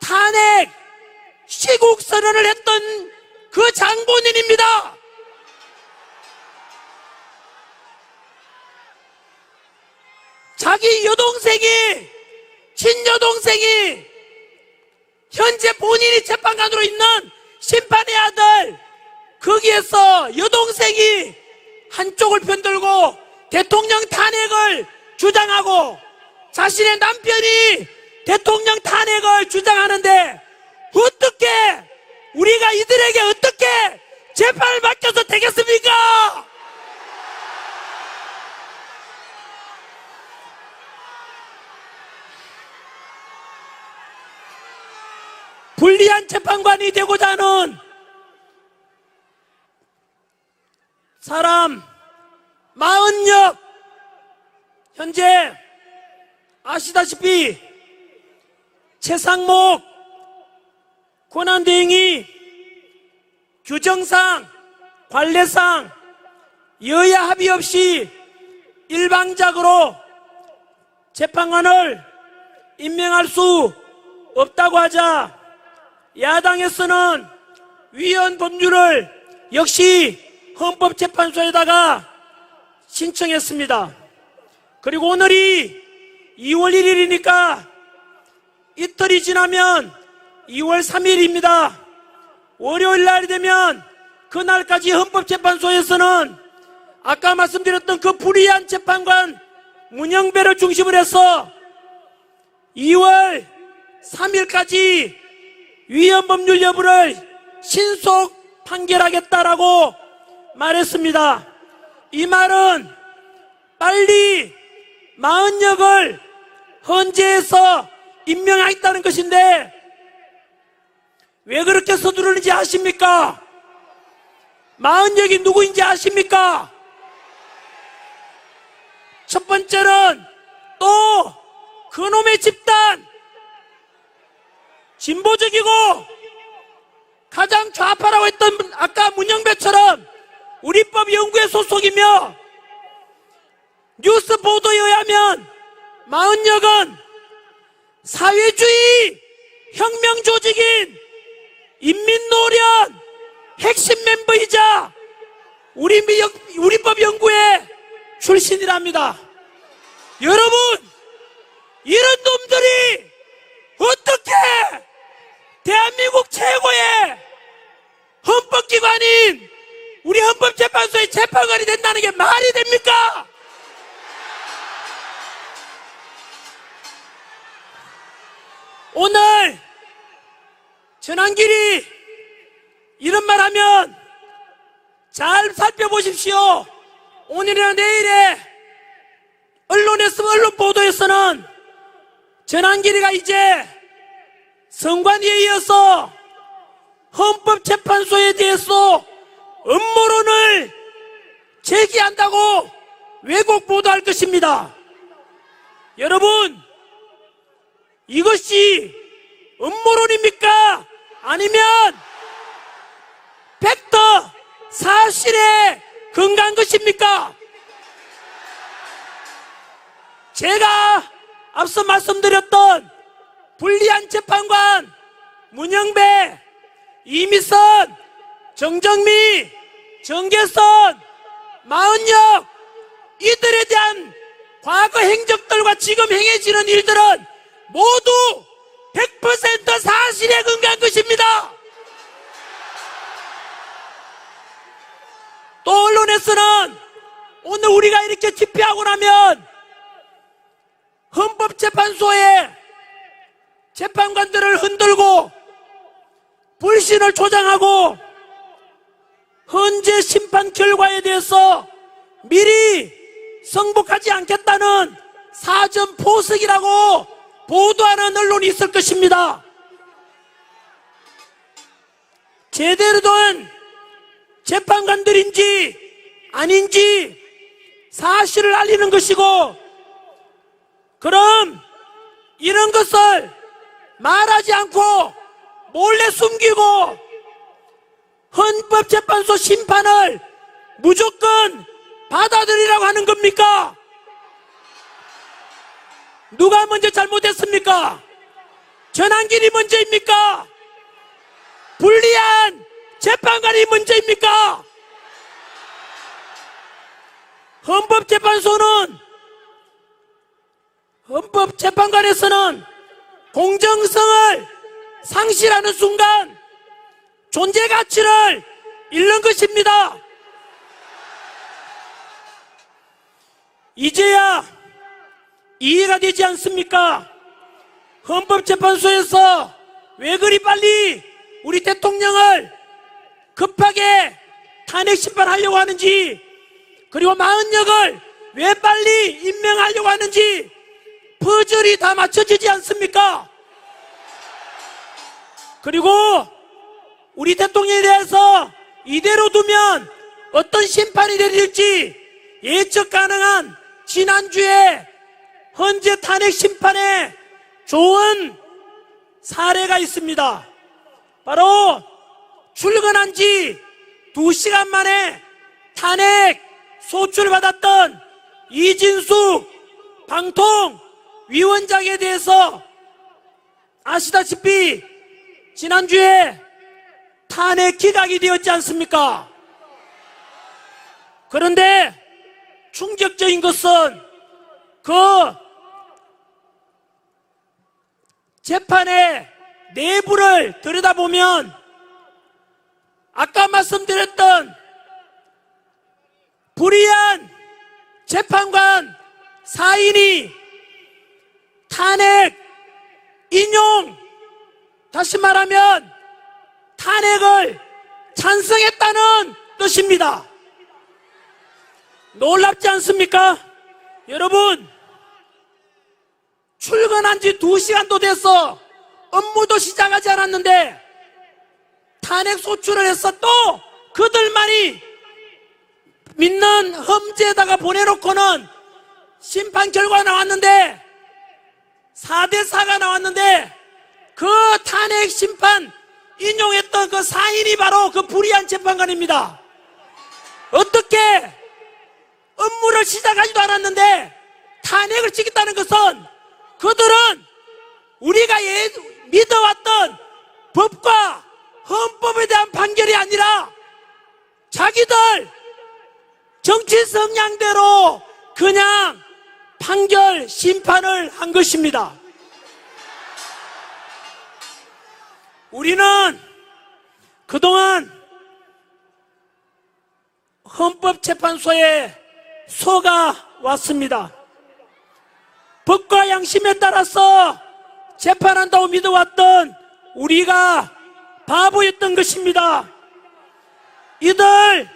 탄핵 시국 선언을 했던 그 장본인입니다. 자기 여동생이, 친여동생이 현재 본인이 재판관으로 있는 심판의 아들, 거기에서 여동생이 한쪽을 편들고 대통령 탄핵을 주장하고 자신의 남편이 대통령 탄핵을 주장하는데 어떻게 우리가 이들에게 어떻게 재판을 맡겨서 되겠습니까? 불리한 재판관이 되고자 하는 사람 40여, 현재 아시다시피 최상목 권한대행이 규정상, 관례상 여야 합의 없이 일방적으로 재판관을 임명할 수 없다고 하자 야당에서는 위헌 법률을 역시 헌법재판소에다가 신청했습니다. 그리고 오늘이 2월 1일이니까 이틀이 지나면 2월 3일입니다. 월요일 날이 되면 그날까지 헌법재판소에서는 아까 말씀드렸던 그 불의한 재판관 문영배를 중심으로 해서 2월 3일까지 위헌 법률 여부를 신속 판결하겠다라고 말했습니다. 이 말은 빨리 40역을 헌재에서 임명하겠다는 것인데 왜 그렇게 서두르는지 아십니까? 40역이 누구인지 아십니까? 첫 번째는 또 그놈의 집단, 진보적이고 가장 좌파라고 했던 아까 문영배처럼 우리법 연구회 소속이며 뉴스 보도에 의하면 40역은 사회주의 혁명 조직인 인민노련 핵심 멤버이자 우리법 연구회 출신이랍니다. 여러분, 이런 놈들이 어떻게 대한민국 최고의 헌법기관인 우리 헌법재판소의 재판관이 된다는 게 말이 됩니까? 오늘 전한길이 이런 말 하면 잘 살펴보십시오. 오늘이나 내일에 언론 보도에서는 전한길이가 이제 선관위에 이어서 헌법재판소에 대해서 음모론을 제기한다고 왜곡 보도할 것입니다. 여러분, 이것이 음모론입니까? 아니면 팩트, 사실에 근거한 것입니까? 제가 앞서 말씀드렸던 불리한 재판관 문영배, 이미선, 정정미, 정계선, 마은혁 이들에 대한 과거 행적들과 지금 행해지는 일들은 모두 100% 사실에 근거한 것입니다. 또 언론에서는 오늘 우리가 이렇게 집회하고 나면 헌법재판소에 재판관들을 흔들고 불신을 조장하고 헌재 심판 결과에 대해서 미리 승복하지 않겠다는 사전 포석이라고 보도하는 언론이 있을 것입니다. 제대로 된 재판관들인지 아닌지 사실을 알리는 것이고, 그럼 이런 것을 말하지 않고 몰래 숨기고 헌법재판소 심판을 무조건 받아들이라고 하는 겁니까? 누가 먼저 잘못했습니까? 전환길이 먼저입니까? 불리한 재판관이 먼저입니까? 헌법재판관에서는 공정성을 상실하는 순간 존재 가치를 잃는 것입니다. 이제야 이해가 되지 않습니까? 헌법재판소에서 왜 그리 빨리 우리 대통령을 급하게 탄핵 심판하려고 하는지, 그리고 마흔역을 왜 빨리 임명하려고 하는지 퍼즐이 다 맞춰지지 않습니까? 그리고 우리 대통령에 대해서 이대로 두면 어떤 심판이 내릴지 예측 가능한 지난주에 헌재 탄핵 심판에 좋은 사례가 있습니다. 바로 출근한 지 2시간 만에 탄핵 소추를 받았던 이진숙 방통위원장에 대해서 아시다시피 지난주에 탄핵 기각이 되었지 않습니까? 그런데 충격적인 것은 그 재판의 내부를 들여다보면 아까 말씀드렸던 불의한 재판관 4인이 탄핵 인용, 다시 말하면 탄핵을 찬성했다는 뜻입니다. 놀랍지 않습니까? 여러분, 출근한 지 2시간도 돼서 업무도 시작하지 않았는데 탄핵 소추를 해서 또 그들만이 믿는 험지에다가 보내놓고는 심판 결과가 나왔는데 4대4가 나왔는데 그 탄핵 심판 인용했던 그 4인이 바로 그 불의한 재판관입니다. 어떻게 업무를 시작하지도 않았는데 탄핵을 치겠다는 것은 그들은 우리가 믿어왔던 법과 헌법에 대한 판결이 아니라 자기들 정치 성향대로 그냥 판결 심판을 한 것입니다. 우리는 그동안 헌법재판소에 속아왔습니다. 법과 양심에 따라서 재판한다고 믿어왔던 우리가 바보였던 것입니다. 이들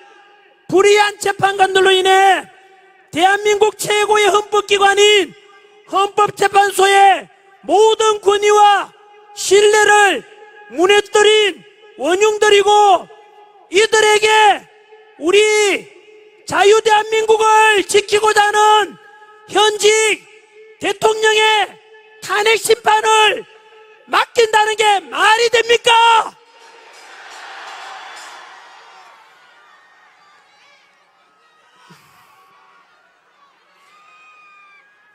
불의한 재판관들로 인해 대한민국 최고의 헌법기관인 헌법재판소의 모든 권위와 신뢰를 무너뜨린 원흉들이고, 이들에게 우리 자유대한민국을 지키고자 하는 현직 대통령의 탄핵 심판을 맡긴다는 게 말이 됩니까?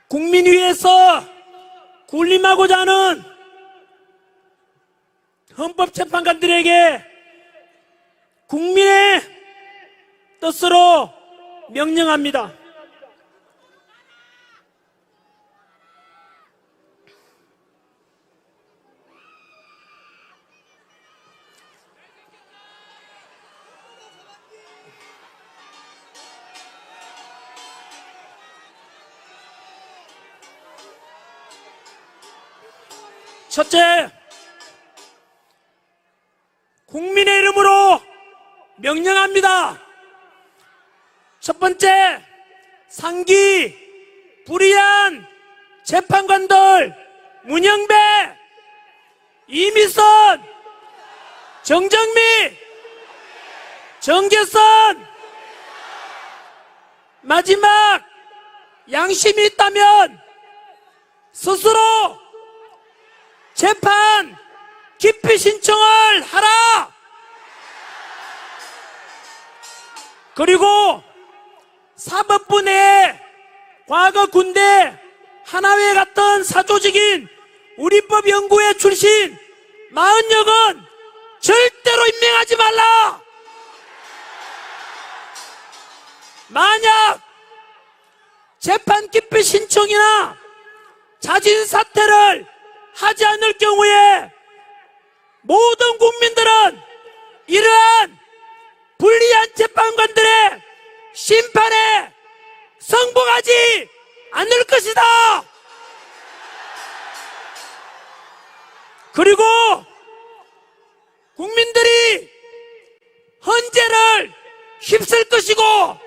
국민 위해서 군림하고자 하는 헌법재판관들에게 국민의 뜻으로 명령합니다. 첫째, 국민의 이름으로 명령합니다. 첫 번째, 상기 불의한 재판관들 문영배, 이미선, 정정미, 정계선, 마지막 양심이 있다면 스스로 재판 기피 신청을 하라. 그리고 사법부 내에 과거 군대 하나회 같은 사조직인 우리법연구회 출신 40여건 절대로 임명하지 말라. 만약 재판 기피 신청이나 자진 사퇴를 하지 않을 경우에 모든 국민들은 이러한 불리한 재판관들의 심판에 승복하지 않을 것이다. 그리고 국민들이 헌재를 휩쓸 것이고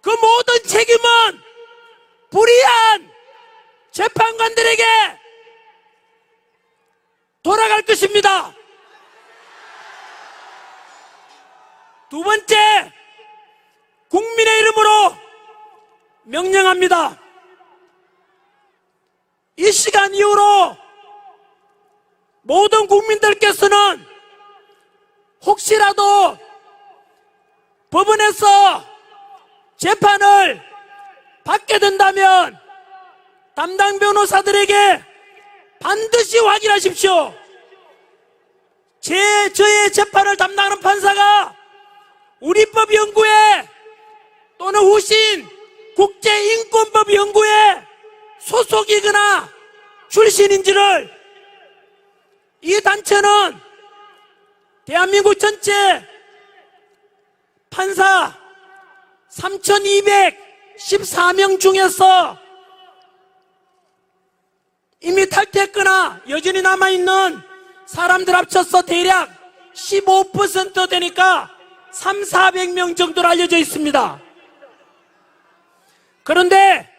그 모든 책임은 불의한 재판관들에게 돌아갈 것입니다. 두 번째, 국민의 이름으로 명령합니다. 이 시간 이후로 모든 국민들께서는 혹시라도 법원에서 재판을 받게 된다면 담당 변호사들에게 반드시 확인하십시오. 저의 재판을 담당하는 판사가 우리법연구회 또는 후신 국제인권법연구회 소속이거나 출신인지를, 이 단체는 대한민국 전체 판사 3,214명 중에서 이미 탈퇴했거나 여전히 남아있는 사람들 합쳐서 대략 15% 되니까 3,400명 정도로 알려져 있습니다. 그런데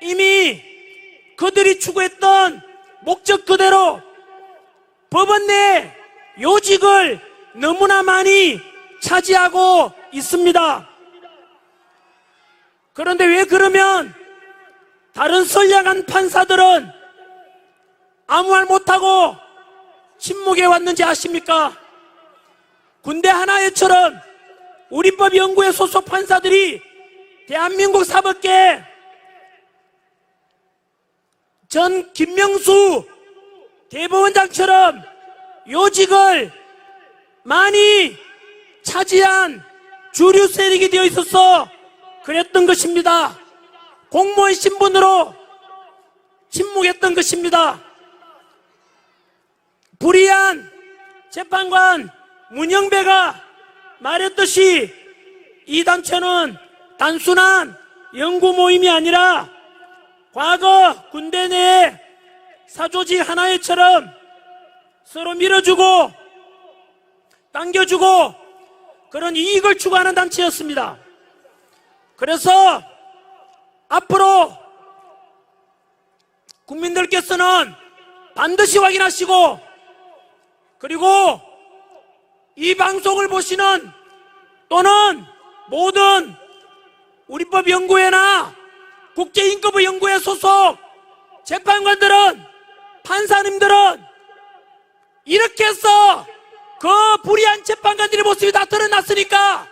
이미 그들이 추구했던 목적 그대로 법원 내 요직을 너무나 많이 차지하고 있습니다. 그런데 왜 그러면 다른 선량한 판사들은 아무 말 못하고 침묵해 왔는지 아십니까? 군대 하나회처럼 우리법연구회 소속 판사들이 대한민국 사법계 전 김명수 대법원장처럼 요직을 많이 차지한 주류 세력이 되어 있어서 그랬던 것입니다. 공무원 신분으로 침묵했던 것입니다. 불의한 재판관 문영배가 말했듯이 이 단체는 단순한 연구 모임이 아니라 과거 군대 내 사조직 하나회처럼 서로 밀어주고 당겨주고 그런 이익을 추구하는 단체였습니다. 그래서 앞으로 국민들께서는 반드시 확인하시고, 그리고 이 방송을 보시는 또는 모든 우리법연구회나 국제인권법연구회 소속 재판관들은, 판사님들은 이렇게 해서 그 불의한 재판관들의 모습이 다 드러났으니까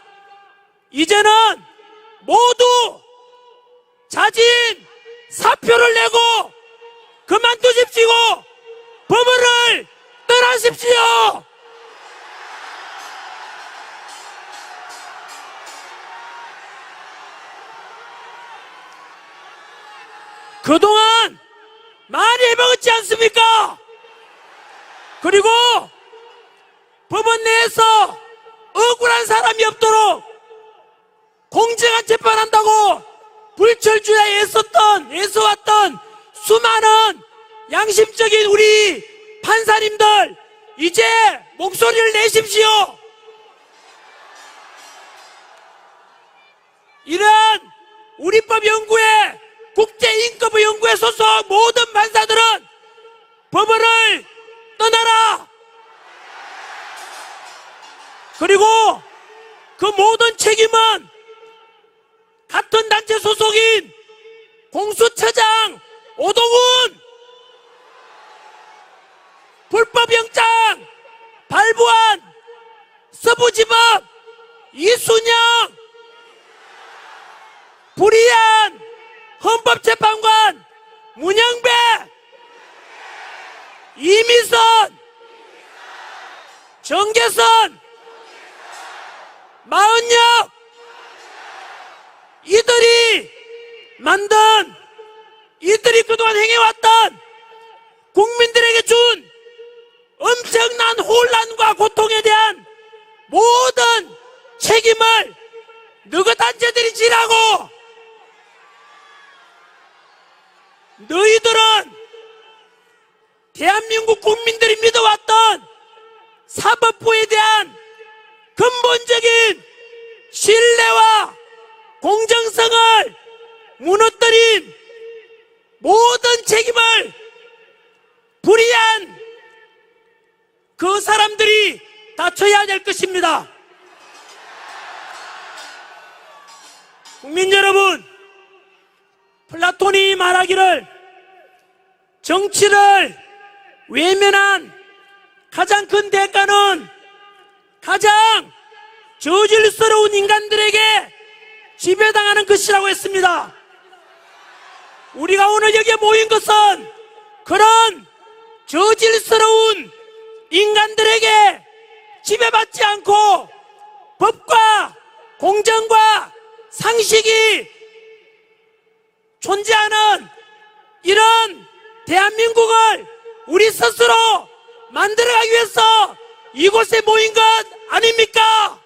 이제는 모두 자진 사표를 내고 그만두십시오. 법원을 떠나십시오. 그동안 많이 해먹었지 않습니까? 그리고 법원 내에서 억울한 사람이 없도록 공정한 재판한다고 불철주야 애써왔던 수많은 양심적인 우리 판사님들 이제 목소리를 내십시오. 이러한 우리법연구회 국제인권연구회 소속 모든 판사들은 법원을 떠나라. 그리고 그 모든 책임은 같은 단체 소속인 공수처장 오동훈, 불법영장 발부한 서부지법 이순영, 불이한 헌법재판관 문영배, 이미선, 정계선, 마은혁, 이들이 그동안 행해왔던 국민들에게 준 엄청난 혼란과 고통에 대한 모든 책임을 너희 단체들이 지라고. 너희들은 대한민국 국민들이 믿어왔던 사법부에 대한 근본적인 신뢰와 공정성을 무너뜨린 모든 책임을 불의한 그 사람들이 다 져야 될 것입니다. 국민 여러분, 플라톤이 말하기를 정치를 외면한 가장 큰 대가는 가장 저질스러운 인간들에게 지배당하는 것이라고 했습니다. 우리가 오늘 여기에 모인 것은 그런 저질스러운 인간들에게 지배받지 않고 법과 공정과 상식이 존재하는 이런 대한민국을 우리 스스로 만들어가기 위해서 이곳에 모인 것 아닙니까?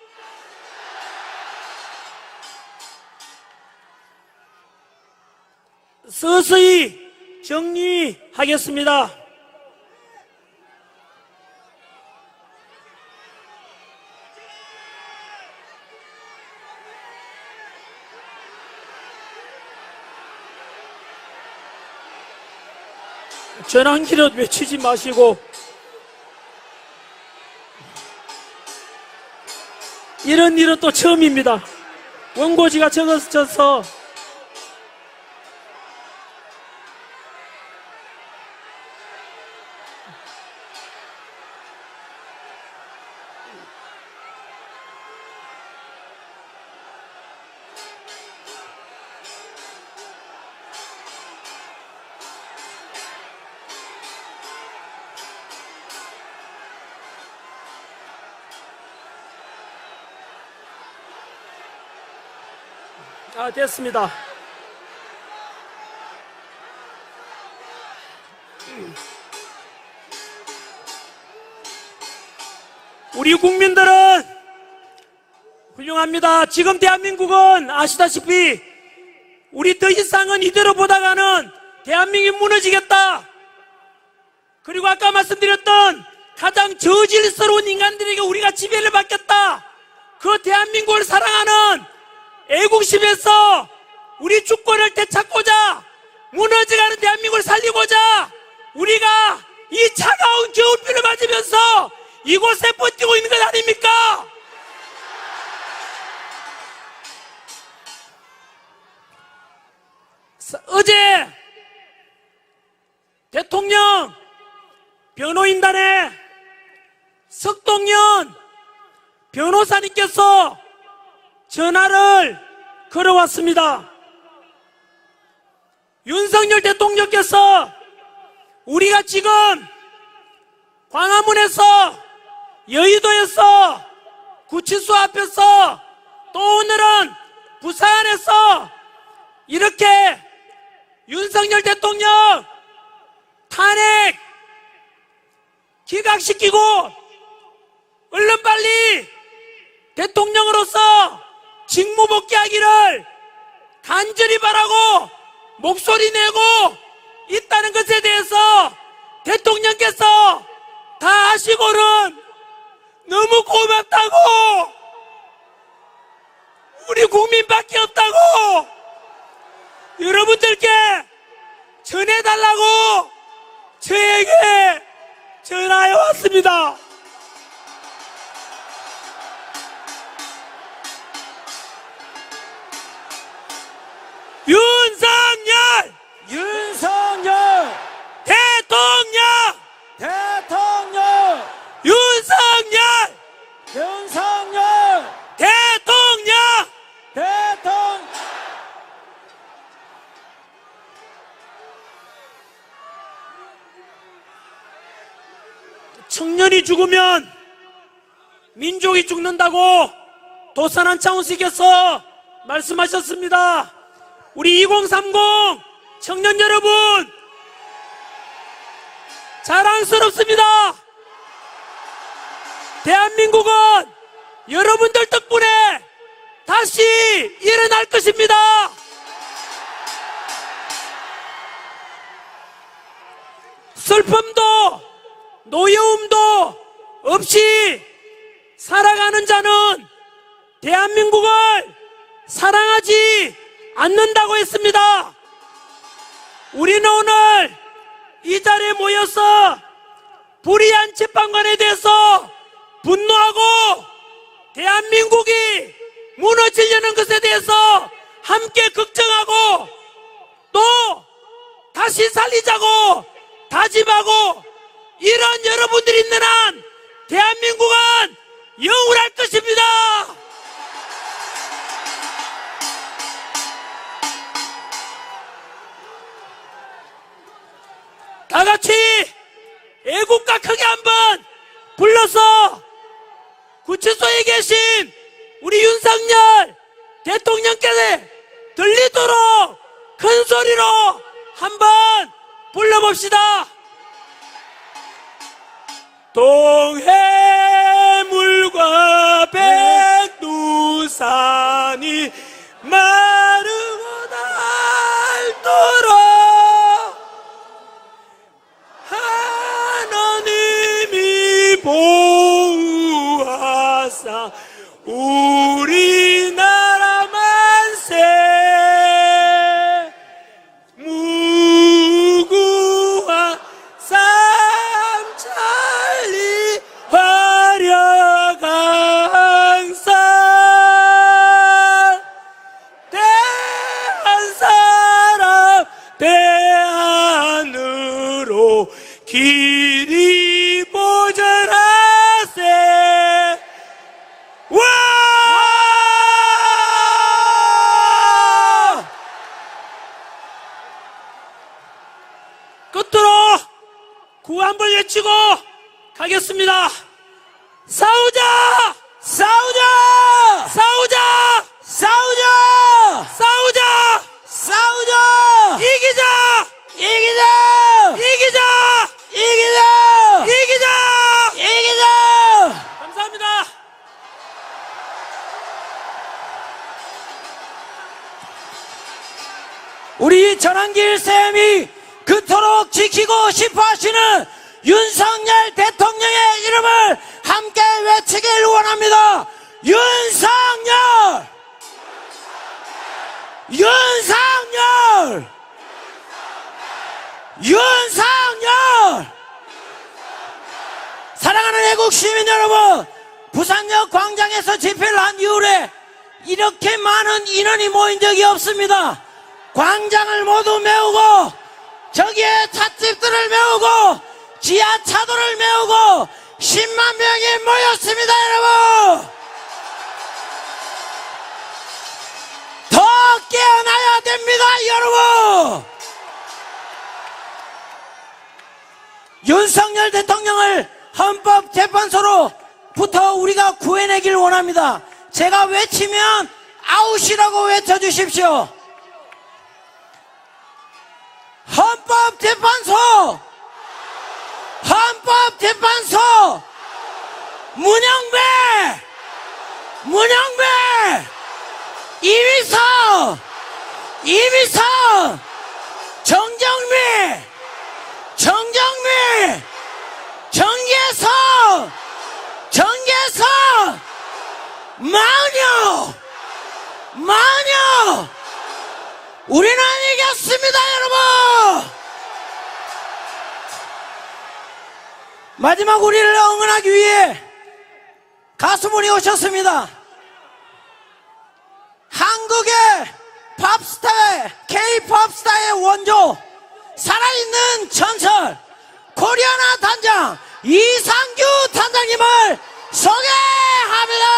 서서히 정리하겠습니다. 전환기를 외치지 마시고 이런 일은 또 처음입니다. 원고지가 적어져서 됐습니다. 우리 국민들은 훌륭합니다. 지금 대한민국은 아시다시피 우리 더 이상은 이대로 보다가는 대한민국이 무너지겠다. 그리고 아까 말씀드렸던 가장 저질스러운 인간들에게 우리가 지배를 받겠다. 그 대한민국을 사랑하는 애국심에서 우리 주권을 되찾고자 무너져가는 대한민국을 살리고자 우리가 이 차가운 겨울비를 맞으면서 이곳에 버티고 있는 것 아닙니까? 어제 대통령 변호인단에 석동현 변호사님께서 전화를 걸어왔습니다. 윤석열 대통령께서 우리가 지금 광화문에서 여의도에서 구치소 앞에서 또 오늘은 부산에서 이렇게 윤석열 대통령 탄핵 기각시키고 얼른 빨리 대통령으로서 직무복귀하기를 간절히 바라고 목소리 내고 있다는 것에 대해서 대통령께서 다 아시고는 너무 고맙다고, 우리 국민밖에 없다고 여러분들께 전해달라고 저에게 전화해 왔습니다. 윤석열 윤석열 대통령, 대통령 윤석열 윤석열 대통령. 대통령 청년이 죽으면 민족이 죽는다고 도산한 차원식에서 말씀하셨습니다. 우리 2030 청년 여러분, 자랑스럽습니다. 대한민국은 여러분들 덕분에 다시 일어날 것입니다. 슬픔도 노여움도 없이 살아가는 자는 대한민국을 사랑하지 않는다고 했습니다. 우리는 오늘 이 자리에 모여서 불의한 재판관에 대해서 분노하고 대한민국이 무너지려는 것에 대해서 함께 걱정하고 또 다시 살리자고 다짐하고, 이런 여러분들이 있는 한 대한민국은 영원할 것입니다. 다 같이 애국가 크게 한번 불러서 구치소에 계신 우리 윤석열 대통령께서 들리도록 큰 소리로 한번 불러봅시다. 동해물과 백두산이 마르고 닳도록 하나님이 보호하사 우리나라 만세, 무궁화 삼천리 화려강산, 대한 사람 대한으로 길이 보전하세. 와! 끝으로 구호 한번 외치고 가겠습니다. 싸우자! 싸우자! 싸우자! 싸우자! 싸우자! 싸우자! 이기자! 이기자! 이기자! 이기자! 이기자! 이기자! 감사합니다. 우리 전환길 쌤이 그토록 지키고 싶어 하시는 윤석열 대통령의 이름을 함께 외치길 원합니다. 윤석열! 윤석열! 윤석열! 사랑하는 애국 시민 여러분, 부산역 광장에서 집회를 한 이후에 이렇게 많은 인원이 모인 적이 없습니다. 광장을 모두 메우고 저기에 찻집들을 메우고 지하차도를 메우고 10만 명이 모였습니다. 여러분, 더 깨어나야 됩니다. 여러분, 윤석열 대통령을 헌법재판소로부터 우리가 구해내길 원합니다. 제가 외치면 아웃이라고 외쳐주십시오. 헌법재판소! 헌법재판소! 문영배! 문영배! 이미서! 이미서! 정 정정미, 정계석, 마녀, 우리는 이겼습니다, 여러분. 마지막 우리를 응원하기 위해 가수분이 오셨습니다. 한국의 팝스타의 K-팝스타의 원조, 살아있는 전설, 코리아나 단장 이상규 단장님을 소개합니다.